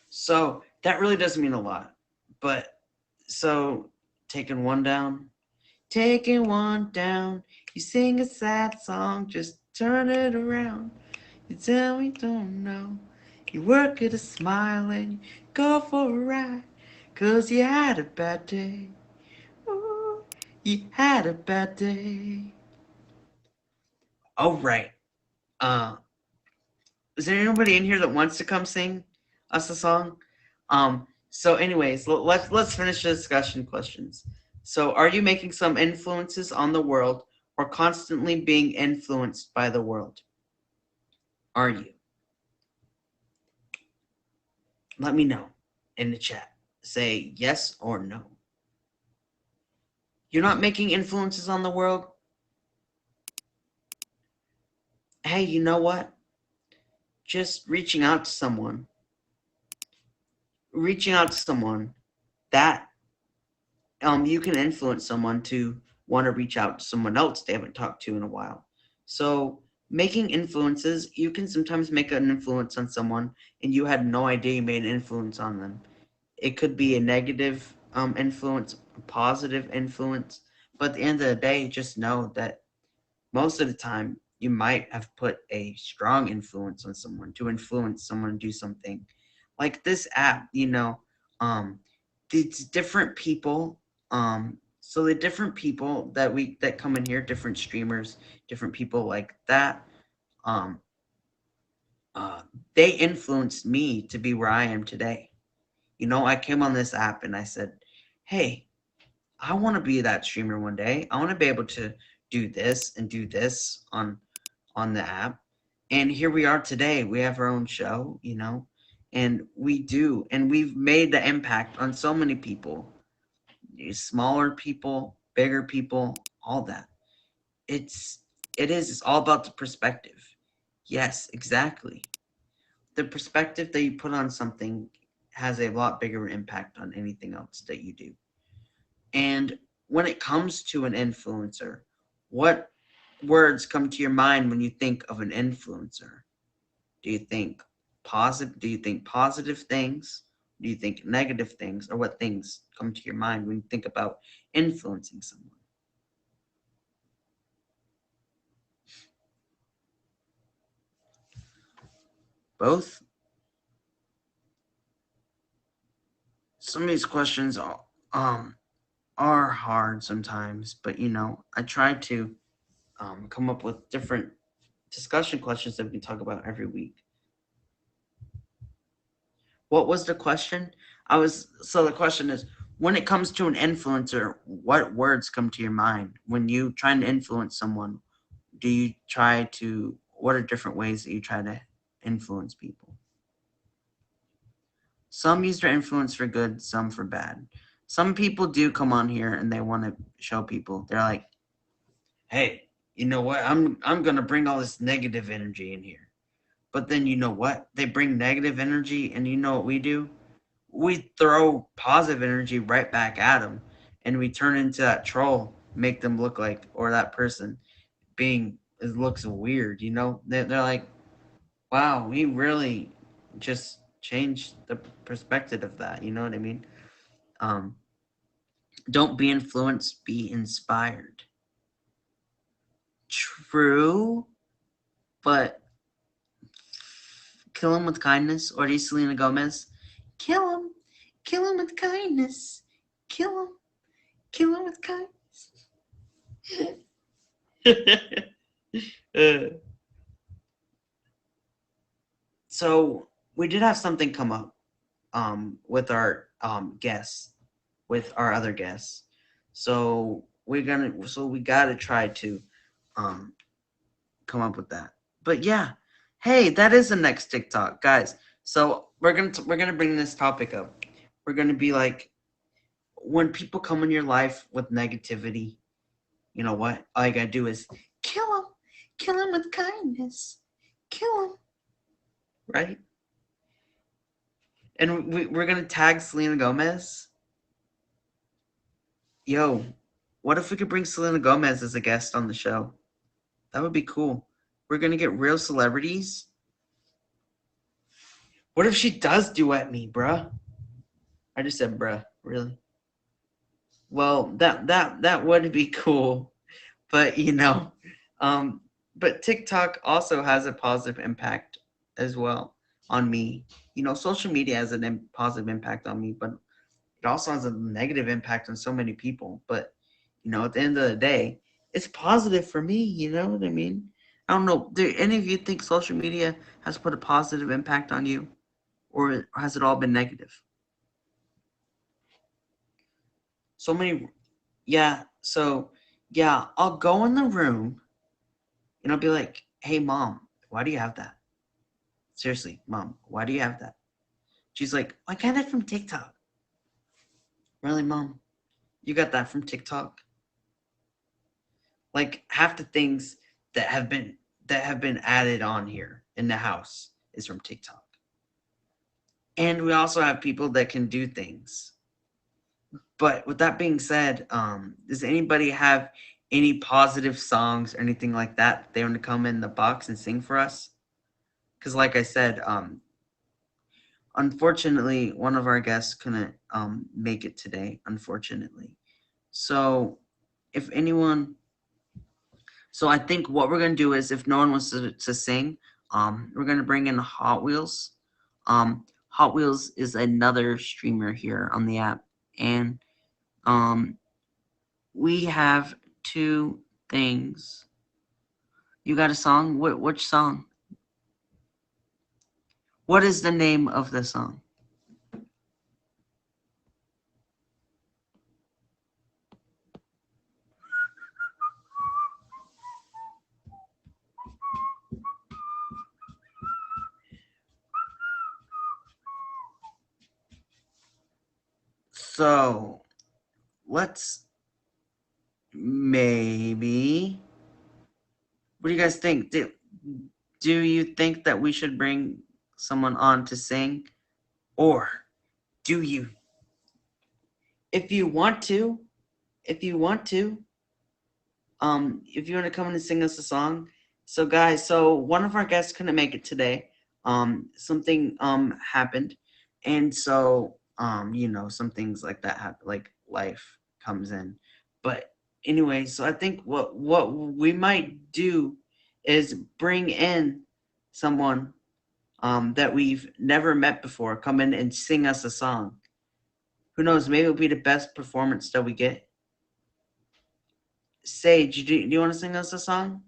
So that really does mean a lot. But so taking one down. You sing a sad song, just turn it around. You tell me don't know. You work at a smile and you go for a ride. 'Cause you had a bad day. Ooh, you had a bad day. All right. Uh, is there anybody in here that wants to come sing us a song? So anyways, let's finish the discussion questions. So are you making some influences on the world or constantly being influenced by the world? Are you? Let me know in the chat. Say yes or no. You're not making influences on the world? Hey, you know what? Just reaching out to someone that you can influence someone to want to reach out to someone else they haven't talked to in a while. So making influences, you can sometimes make an influence on someone and you had no idea you made an influence on them. It could be a negative influence, a positive influence, but at the end of the day, just know that most of the time you might have put a strong influence on someone to influence someone to do something. Like this app, um it's different people. So the different people that come in here, different streamers, different people like that, um uh they influenced me to be where I am today. I came on this app and I said, hey, I want to be that streamer one day. I want to be able to do this and do this on the app. And here we are today. We have our own show, and we've made the impact on so many people, smaller people, bigger people, all that. It's it's all about the perspective. Yes, exactly. The perspective that you put on something has a lot bigger impact on anything else that you do. And when it comes to an influencer, what words come to your mind when you think of an influencer? Do you think positive? Do you think positive things? Do you think negative things? Or what things come to your mind when you think about influencing someone? Both. Some of these questions are hard sometimes, but I try to come up with different discussion questions that we can talk about every week. What was the question? The question is, when it comes to an influencer, what words come to your mind when you trying to influence someone? What are different ways that you try to influence people? Some use their influence for good, some for bad. Some people do come on here and they want to show people. They're like, "Hey, you know what? I'm going to bring all this negative energy in here." But then you know what? They bring negative energy and you know what we do? We throw positive energy right back at them and we turn into that troll, make them look like, or that person being, it looks weird, they're like, wow, we really just changed the perspective of that, you know what I mean? um don't be influenced, be inspired. True, but kill him with kindness, or do you Selena Gomez? Kill him with kindness, kill him kill him with kindness. uh, so we did have something come up with our guests, with our other guests. So we gotta try to um come up with that. But yeah, hey, that is the next TikTok, guys. So we're gonna bring this topic up. We're gonna be like, when people come in your life with negativity, you know what? All you gotta do is kill him with kindness, kill him, right? And we're gonna tag Selena Gomez. Yo, what if we could bring Selena Gomez as a guest on the show? That would be cool. We're gonna get real celebrities. What if she does duet me, bruh? I just said bruh, really. Well, that would be cool, but um, but TikTok also has a positive impact as well on me. Social media has a positive impact on me, but it also has a negative impact on so many people. But at the end of the day, it's positive for me. You know what I mean? I don't know. Do any of you think social media has put a positive impact on you, or has it all been negative? So many. Yeah. So yeah, I'll go in the room and I'll be like, "Hey, mom, why do you have that? Seriously, mom, why do you have that?" She's like, "I got it from TikTok." Really, mom? You got that from TikTok? Like half the things that have been added on here in the house is from TikTok. And we also have people that can do things. But with that being said, does anybody have any positive songs or anything like that they want to come in the box and sing for us? Because like I said, unfortunately, one of our guests couldn't make it today, unfortunately. So if anyone So I think what we're gonna do is, if no one wants to sing, we're gonna bring in Hot Wheels. Hot Wheels is another streamer here on the app, and um, we have two things. You got a song? Which song? What is the name of the song? So let's maybe. What do you guys think? Do you think that we should bring someone on to sing, or do you, if you want to, if you want to, if you want to come in and sing us a song? So guys, so one of our guests couldn't make it today. Something happened, and so some things like that happen, like life comes in. But anyway, so I think what we might do is bring in someone that we've never met before, come in and sing us a song. Who knows, maybe it'll be the best performance that we get. Sage, do you want to sing us a song?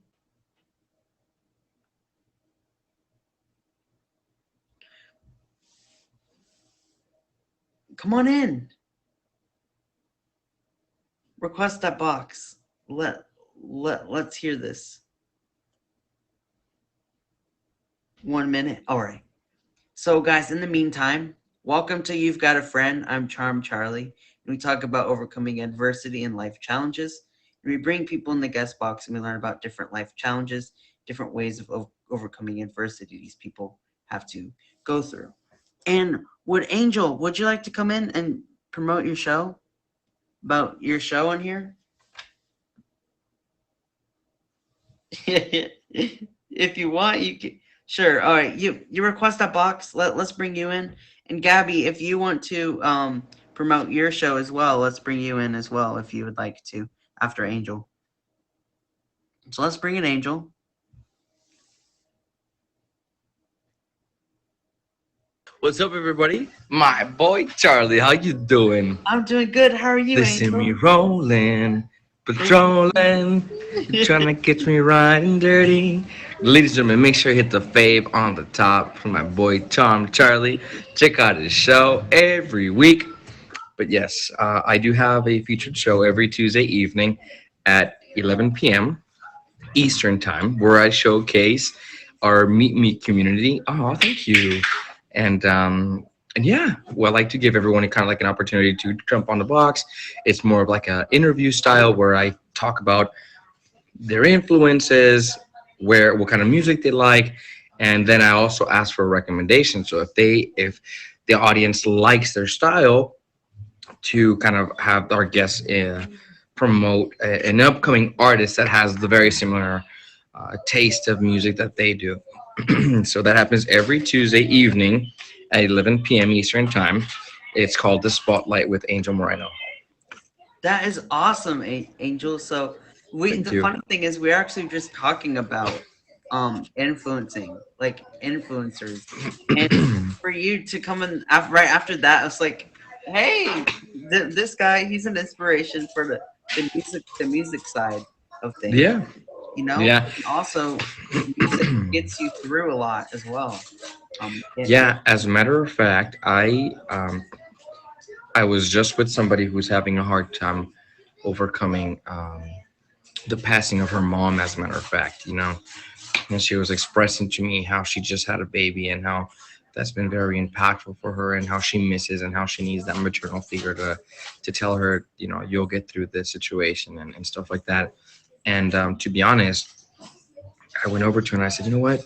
Come on in. Request that box. Let's hear this. 1 minute. All right. So guys, in the meantime, welcome to You've Got a Friend. I'm Charm Charlie, and we talk about overcoming adversity and life challenges. And we bring people in the guest box and we learn about different life challenges, different ways of overcoming adversity these people have to go through. And would you like to come in and promote your show? About your show on here? If you want, you can. Sure. All right. You request that box. Let's bring you in. And Gabby, if you want to promote your show as well, let's bring you in as well if you would like to after Angel. So let's bring in Angel. What's up, everybody? My boy Charlie, how you doing? I'm doing good. How are you, They see Angel? me rolling, patrolling, trying to catch me riding dirty. Ladies and gentlemen, make sure you hit the fave on the top for my boy Tom Charlie. Check out his show every week. But yes, I do have a featured show every Tuesday evening at 11 p.m. Eastern Time, where I showcase our Meet Me community. Oh, thank you. And yeah, well, I like to give everyone kind of like an opportunity to jump on the box. It's more of like a interview style where I talk about their influences, what kind of music they like, and then I also ask for recommendations. So if the audience likes their style, to kind of have our guests promote an upcoming artist that has the very similar taste of music that they do. So that happens every Tuesday evening at 11 p.m. Eastern Time. It's called The Spotlight with Angel Moreno. That is awesome, Angel. So Thank the you. funny thing is we're actually just talking about influencing, like influencers. And for you to come in right after that, it's like, hey, this guy, he's an inspiration for the music side of things, Yeah, yeah, and also music gets you through a lot as well. Yeah. yeah. As a matter of fact, I was just with somebody who's having a hard time overcoming the passing of her mom. As a matter of fact, and she was expressing to me how she just had a baby and how that's been very impactful for her and how she misses and how she needs that maternal figure to tell her, you'll get through this situation and stuff like that. And to be honest, I went over to her and I said, you know what?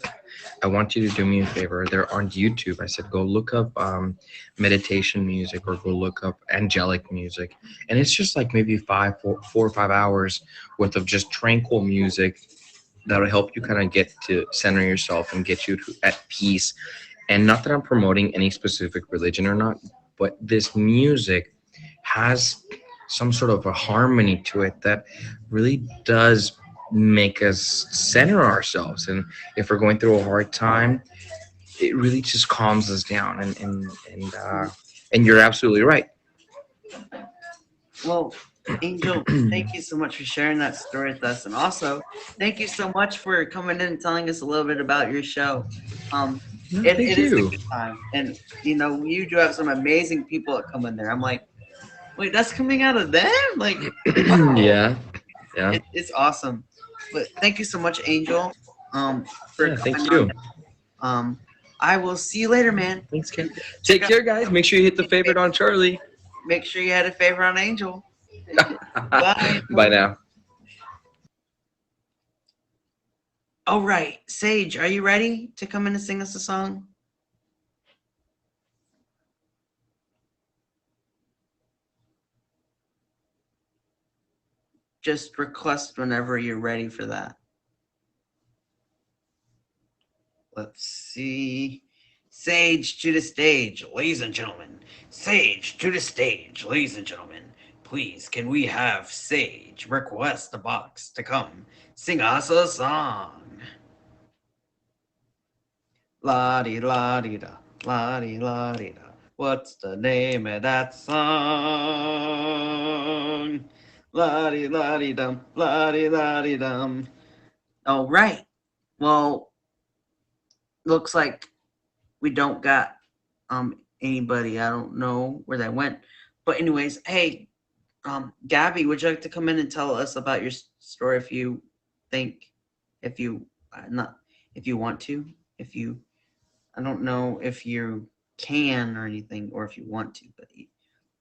I want you to do me a favor. They're on YouTube. I said, go look up meditation music or go look up angelic music. And it's just like maybe 4 or 5 hours worth of just tranquil music that'll help you kind of get to center yourself and get you at peace. And not that I'm promoting any specific religion or not, but this music has some sort of a harmony to it that really does make us center ourselves. And if we're going through a hard time, it really just calms us down. And you're absolutely right. Well, Angel, thank you so much for sharing that story with us, and also thank you so much for coming in and telling us a little bit about your show. Um, No, it thank is a you. good time, and you do have some amazing people that come in there. I'm like, wait, that's coming out of them? Like, wow, Yeah, yeah, it's awesome. But thank you so much, Angel, for yeah. coming Thank on. you. I will see you later, man. Thanks, Ken. Check Take care, guys. Make sure you hit the favorite on Charlie. Make sure you had a favor on Angel. Bye. Bye now. All right, Sage, are you ready to come in and sing us a song? Just request whenever you're ready for that. Let's see. Sage to the stage, ladies and gentlemen. Sage to the stage, ladies and gentlemen. Please, can we have Sage request the box to come sing us a song? La di la di da, la di la di da. What's the name of that song? La di la di dum, la di la di dum. All right. Well, looks like we don't got anybody. I don't know where they went. But anyways, hey, Gabby, would you like to come in and tell us about your story if you think, if you not, if you want to, if you, I don't know if you can or anything, or if you want to, but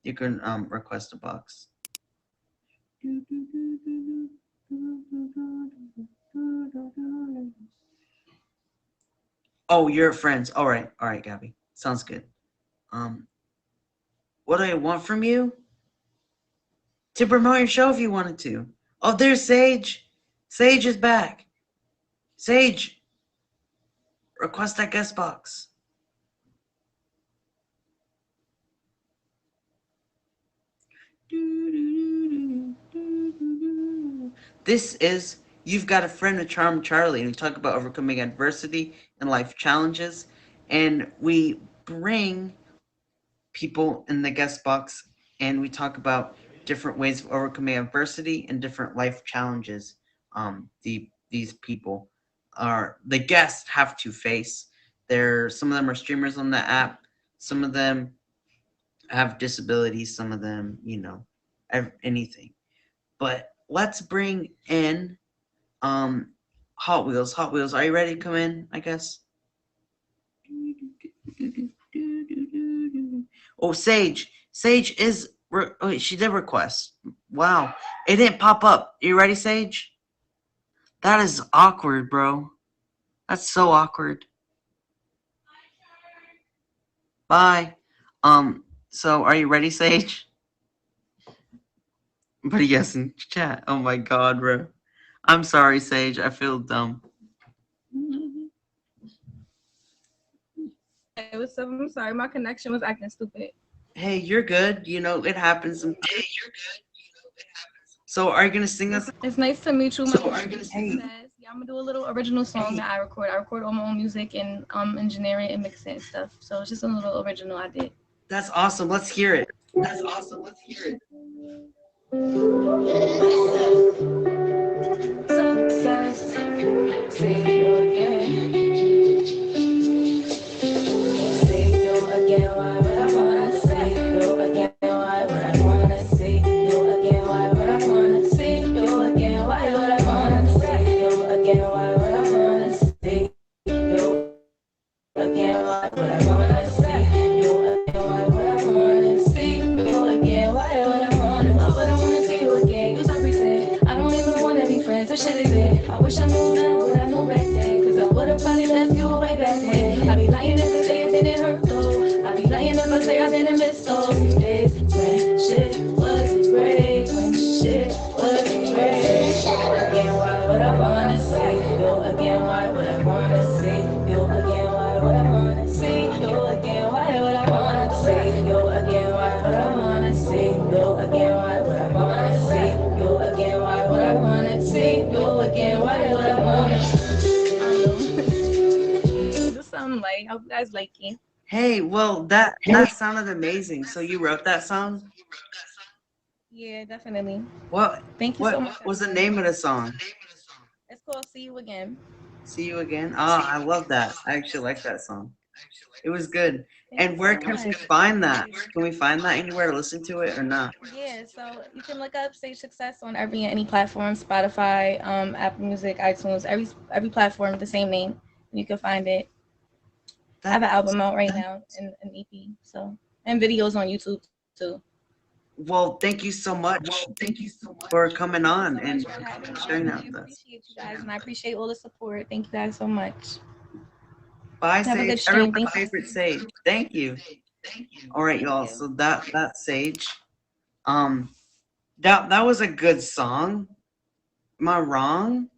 you can request a box. Oh, you're friends. All right, Gabby. Sounds good. Um, what do I want from you? To promote your show if you wanted to. Oh, there's Sage. Sage is back. Sage, request that guest box. This is You've Got a Friend with Charm Charlie, and we talk about overcoming adversity and life challenges. And we bring people in the guest box and we talk about different ways of overcoming adversity and different life challenges these people are the guests have to face. Some of them are streamers on the app, some of them have disabilities, some of them, anything. But let's bring in Hot Wheels. Hot Wheels, are you ready to come in, I guess? Oh, Sage. Sage is. Wait, she did request. Wow. It didn't pop up. You ready, Sage? That is awkward, bro. That's so awkward. Bye. So are you ready, Sage? But yes, in chat. Oh my god, bro. I'm sorry, Sage. I feel dumb. Hey, what's up? I'm sorry, my connection was acting stupid. Hey, you're good. It happens sometimes. So are you gonna sing us? It's nice to meet you. My name is Hey. Success. Yeah, I'm gonna do a little original song that I record. I record all my own music and engineering and mixing and stuff. So it's just a little original I did. That's awesome. Let's hear it. Success, say you again. Say you again, why would I wanna say you again? Why would I wanna say you again? Why would I wanna say you again? Why would I wanna say you again? Why would I wanna say you again? Why would I wanna say you again? Why would I wanna say you again? Why would I wanna see you again? Use everything. I don't even wanna be friends. This shit is it. I wish I knew now what I know back then. Cause I would've probably left you way back then. I be lying if I say it didn't hurt though. I be lying if I say I didn't miss those days when shit was great. When shit was great. Again, why would I wanna see you again? Why would I wanna see you again? Why would I wanna see you again? Why would I wanna see you again? Why would I wanna see you again? Why would I wanna see you again? Why would I wanna see you again? Why would I wanna? Do something light. Hope you guys like it. Hey, well, that sounded amazing. So you wrote that song? Yeah, definitely. What Thank you so much. what was the name of the song? It's called See You Again. See You Again? Oh, I love that. I actually like that song. It was good. Thank And you where so can we much. find that? Can we find that anywhere to listen to it or not? Yeah, so you can look up Stage Success on every and any platform, Spotify, Apple Music, iTunes, every platform, the same name. You can find it. I have an album out right now and an EP, so and videos on YouTube too. Well, thank you so much for coming Thank you on so much and for having me. I sharing really that with us. appreciate you guys, and I appreciate all the support. Thank you guys so much. Bye, Have a Sage. good stream. Everyone's Thank you. favorite Sage. Thank you. All right, Thank y'all. you. So that Sage, um, that was a good song. Am I wrong?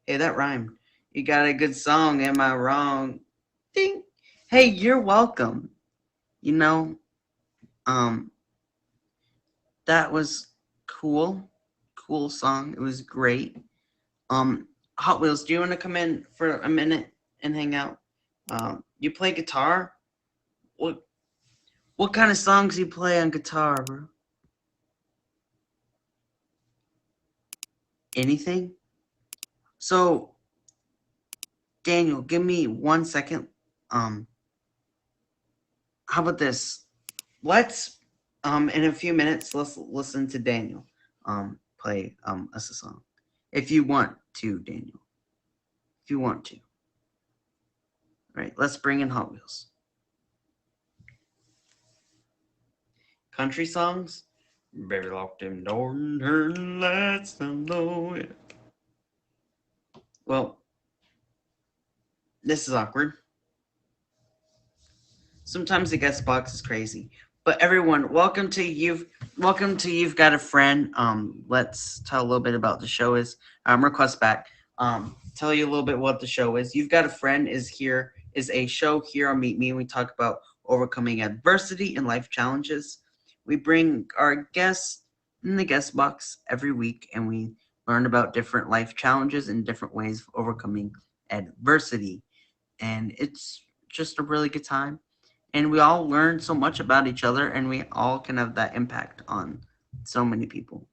Hey, that rhymed. You got a good song. Am I wrong? Ding. Hey, you're welcome. You know, um, that was cool. Cool song. It was great. Um, Hot Wheels, do you want to come in for a minute and hang out? You play guitar? What what kind of songs you play on guitar, bro? Anything? So, Daniel, give me 1 second. Um, how about this? Let's in a few minutes let's listen to Daniel play us a song. If you want to, Daniel. If you want to. All right, let's bring in Hot Wheels. Country songs? Baby lock them door and turn the lights down low. Yeah. Well, this is awkward. Sometimes the guest box is crazy. But everyone, You've Got a Friend. Let's tell a little bit about the show is request back. Tell you a little bit what the show is. You've Got a Friend is a show here on Meet Me, and we talk about overcoming adversity and life challenges. We bring our guests in the guest box every week, and we learn about different life challenges and different ways of overcoming adversity. And it's just a really good time, and we all learn so much about each other, and we all can have that impact on so many people.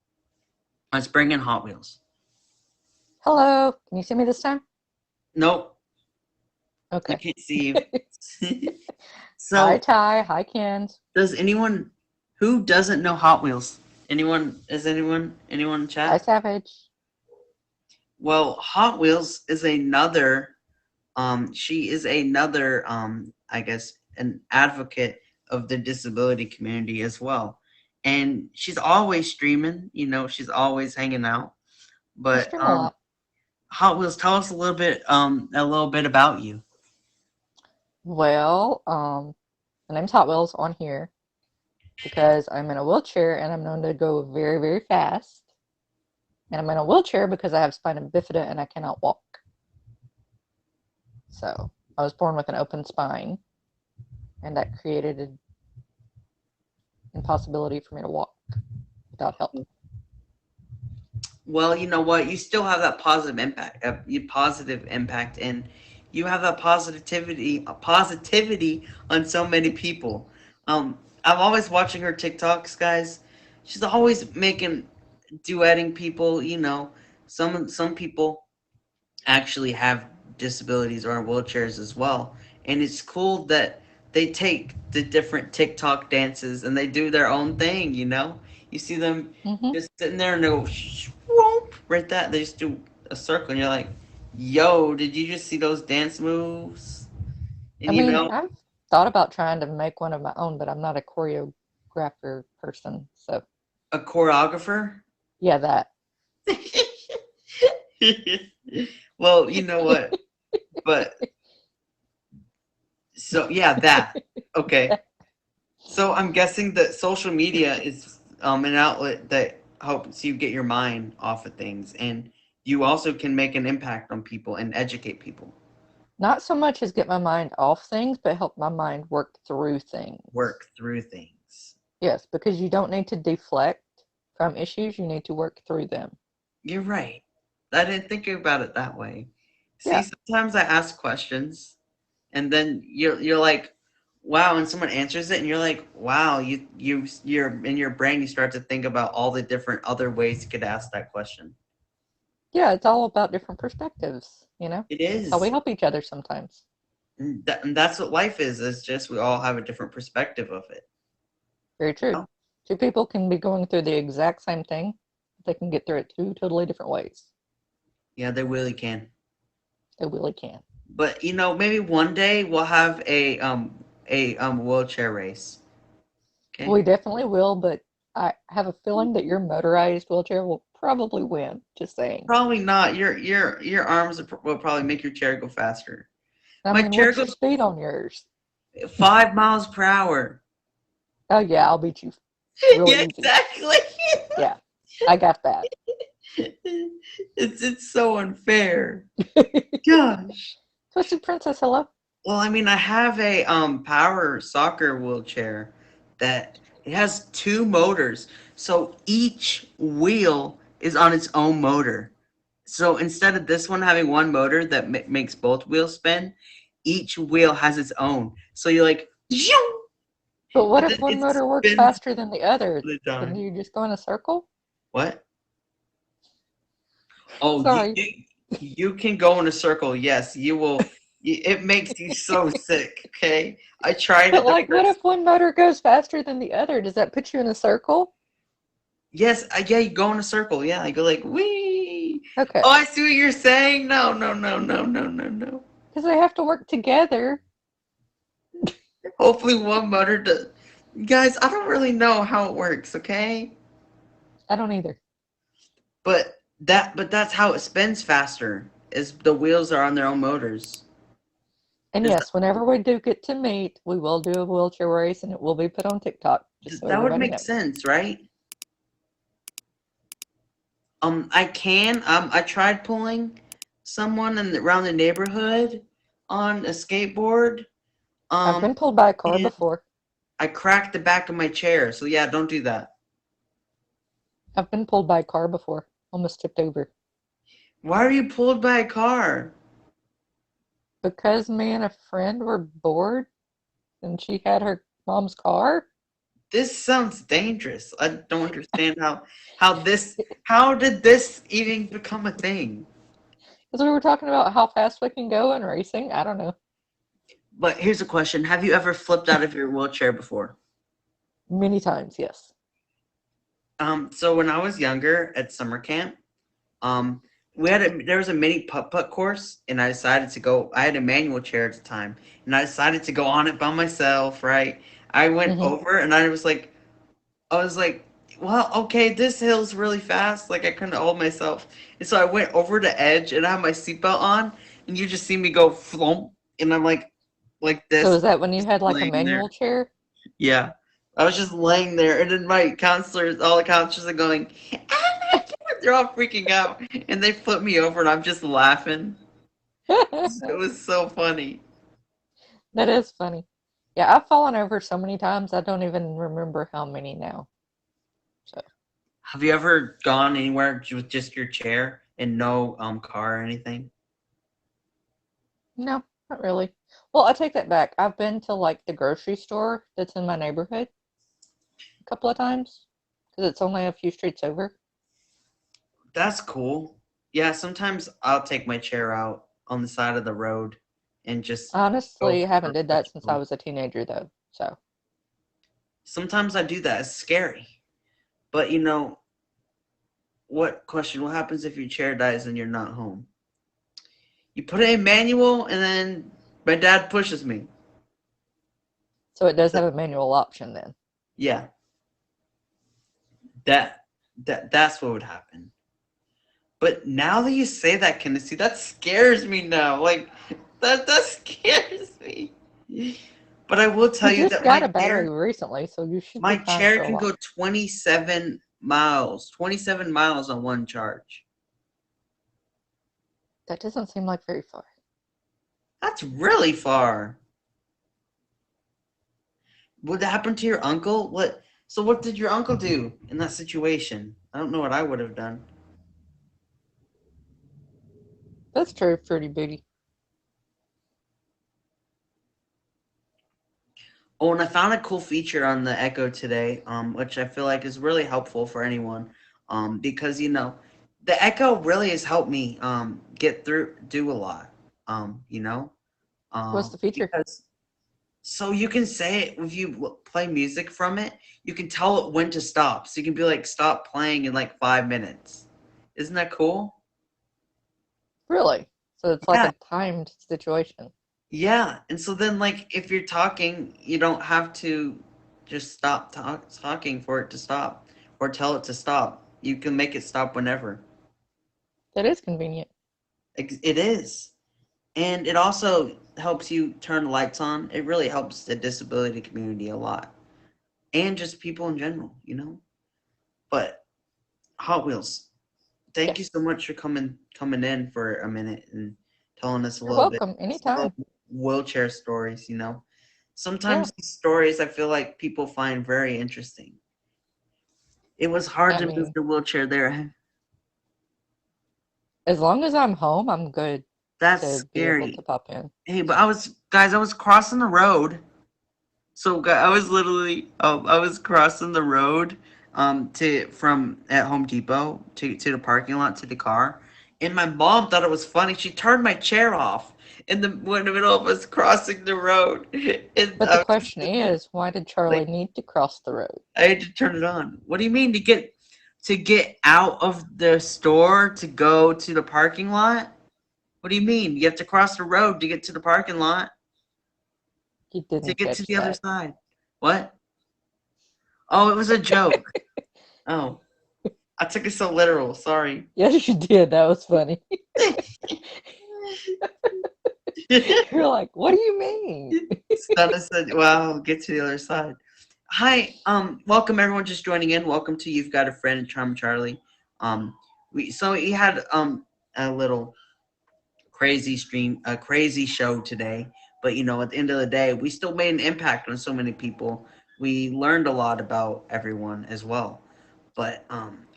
Let's bring in Hot Wheels. Hello. Can you see me this time? Nope, I Okay. can't see you. Hi, So Ty. Hi, Kens. does anyone who doesn't know Hot Wheels? Anyone in Hi, chat? Savage. Well, Hot Wheels is another she is another I guess an advocate of the disability community as well. And she's always streaming, she's always hanging out. I But stream a lot. Hot Wheels, tell us a little bit about you. Well, my name's Hot Wheels on here because I'm in a wheelchair and I'm known to go very, very fast. And I'm in a wheelchair because I have spina bifida and I cannot walk. So I was born with an open spine, and that created an impossibility for me to walk without help. Well, you know what? You still have that positive impact, and you have that positivity on so many people. I'm always watching her TikToks, guys. She's always making duetting people. Some people actually have disabilities or in wheelchairs as well, and it's cool that they take the different TikTok dances and they do their own thing. You see them Mm-hmm. just sitting there and they go whoop, right, that they just do a circle, and you're like, yo, did you just see those dance moves? I And mean, I've thought about trying to make one of my own, but I'm not a choreographer person. So, a choreographer. yeah, that. Well, you know what, but so yeah, that okay. So I'm guessing that social media is an outlet that helps you get your mind off of things, and you also can make an impact on people and educate people. Not so much as get my mind off things, but help my mind work through things. Work through things. Yes, because you don't need to deflect from issues, you need to work through them. You're right. I didn't think about it that way. See, Yeah. sometimes I ask questions, and then you're like, wow, and someone answers it, and you're like, wow, you're in your brain, you start to think about all the different other ways you could ask that question. Yeah, it's all about different perspectives, you know? It That's how we is. help each other sometimes. And that's what life is. It's just we all have a different perspective of it. Very true. Oh, Two people can be going through the exact same thing, but they can get through it two totally different ways. yeah, they really can. They really can. But maybe one day we'll have a wheelchair race. Okay. We definitely will, but I have a feeling that your motorized wheelchair will probably win. Just saying. Probably not. Your arms will probably make your chair go faster. I My mean, chair what's your goes speed on yours? 5 miles per hour. Oh yeah, I'll beat you really Yeah, easy. exactly. Yeah, I got that. It's so unfair. Gosh. Twisted Princess, hello. Well, I mean, I have a power soccer wheelchair that it has two motors. So each wheel is on its own motor. So instead of this one having one motor that makes both wheels spin, each wheel has its own. So you're like, "Zoom," But what and if then one it motor works spins faster than the other? all the Then time. you just go in a circle? What? Oh, Sorry. you can go in a circle. Yes, you will. It makes you so sick. Okay, I tried But it the like, what first. if one motor goes faster than the other? Does that put you in a circle? Yes, yeah, you go in a circle. Yeah, I go like wee. Okay. Oh, I see what you're saying. No, no, no, no, no, no, no. Because they have to work together. Hopefully, one motor does. Guys, I don't really know how it works. Okay, I don't either. but that's how it spins faster. Is the wheels are on their own motors. And Is yes, whenever we do get to meet, we will do a wheelchair race and it will be put on TikTok, just so that would everybody make knows. sense, right? I tried pulling someone around the neighborhood on a skateboard. I've Um, been pulled by a car and before. I cracked the back of my chair. So yeah, don't do that. I've been pulled by a car before. Almost tipped over. Why are you pulled by a car? Because me and a friend were bored and she had her mom's car. This sounds dangerous. I don't understand how this how did this even become a thing? Because we were talking about how fast we can go in racing. I don't know. But here's a question: have you ever flipped out of your wheelchair before? Many times, yes. So when I was younger at summer camp, um, there was a mini putt-putt course, and I decided to go. I had a manual chair at the time, and I decided to go on it by myself. Right, I went Hmm. over, and I was like, well, okay, this hill's really fast. Like I couldn't hold myself, and so I went over the edge, and I had my seatbelt on, and you just see me go flump, and I'm like So this, is that when you just had like a laying there. manual chair? Yeah, I was just laying there, and then my counselors, all the counselors are going, "Oh my God," they're all freaking out, and they flip me over, and I'm just laughing. It was so funny. That is funny. Yeah, I've fallen over so many times I don't even remember how many now. So Have you ever gone anywhere with just your chair and no car or anything? no, not really. Well, I take that back. I've been to like the grocery store that's in my neighborhood a couple of times because it's only a few streets over. That's cool. Yeah, sometimes I'll take my chair out on the side of the road and just I go honestly haven't for did a that since I stroll. was a teenager though. So Sometimes I do that. It's scary. But what question? What happens if your chair dies and you're not home? You put it in manual and then my dad pushes me. so it does have a manual option then. Yeah, that that's what would happen. But now that you say that, Kinsey, that scares me now. Like that scares me. But I will tell You you just that got a battery recently, so you should my be fine chair for a can while. go 27 miles on one charge. That doesn't seem like very far. That's really far. What happened to your uncle? What did your uncle do in that situation? I don't know what I would have done. That's true, pretty booty. Oh, and I found a cool feature on the Echo today, which I feel like is really helpful for anyone. Because the Echo really has helped me get through do a lot. You know? What's the feature? Because so you can say it if you play music from it, you can tell it when to stop. So you can be like, stop playing in like 5 minutes. Isn't that cool? Really? So it's like Yeah, a timed situation. yeah. And so then like if you're talking, you don't have to. Just stop talking for it to stop, or tell it to stop. You can make it stop whenever. That is convenient. It is. And it also helps you turn the lights on. It really helps the disability community a lot. And just people in general, you know? But Hot Wheels, thank you Yes. so much for coming in for a minute and telling us a You're little bit welcome. some little Anytime. wheelchair stories, you know. Yeah. Sometimes these stories I feel like people find very interesting. It was hard I to move mean, the wheelchair there. as long as I'm home, I'm good That's to be able to scary. pop in. Hey, but I was crossing the road. So I was literally, I was crossing the road, to from at Home Depot to the parking lot to the car, and my mom thought it was funny. She turned my chair off in the middle of us crossing the road, and But the question is, why did Charlie like, need to cross the road? I had to turn it on. What do you mean to get out of the store to go to the parking lot? What do you mean? You have to cross the road to get to the parking lot He to didn't get to catch the other that. side. What? Oh, it was a joke. Oh, I took it so literal. Sorry. Yes, you did. That was funny. You're like, what do you mean? Stunna said, "Well, get to the other side." Hi, welcome everyone just joining in. Welcome to You've Got a Friend, Charm Charlie. We had a little crazy stream, a crazy show today, but at the end of the day, we still made an impact on so many people. We learned a lot about everyone as well. But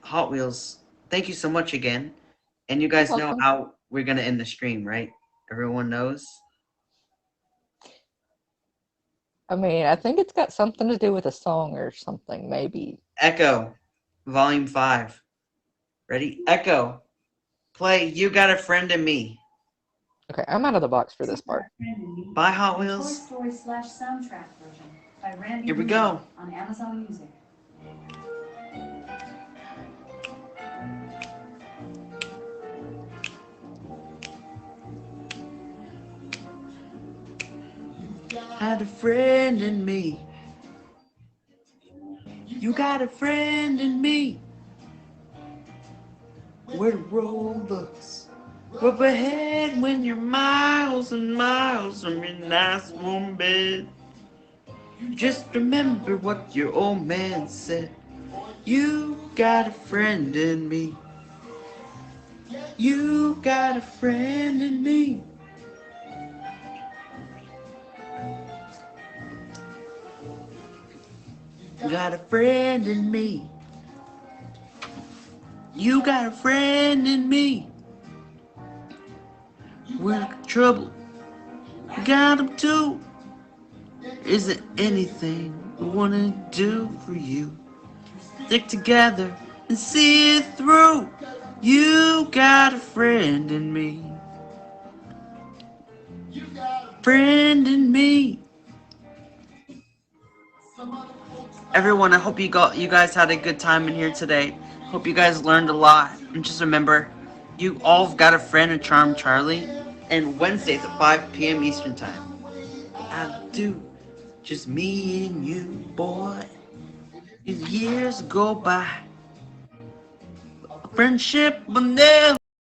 Hot Wheels, thank you so much again. And you You're guys know welcome. how we're gonna end the stream, right? Everyone knows. I mean, I think it's got something to do with a song or something, maybe. Echo, Volume 5. Ready? Echo, play You Got a Friend in Me. Okay, I'm out of the box for this part. Bye, Hot Wheels. Toy Story soundtrack version by Randy Here we Newman go. on Amazon Music. Had a friend in me. You got a friend in me. Where the road looks up ahead when you're miles and miles from your nice warm bed. Just remember what your old man said. You got a friend in me. You got a friend in me. Got a friend in me. You got a friend in me. We're in trouble. You got him too. Isn't anything we wanna do for you? Stick together and see it through. You got a friend in me. Friend in me. Everyone, I hope you guys had a good time in here today. Hope you guys learned a lot. And just remember, you all have got a friend in Charm Charlie. And Wednesdays at 5 p.m. Eastern Time. I do. Just me and you, boy. As years go by, friendship will never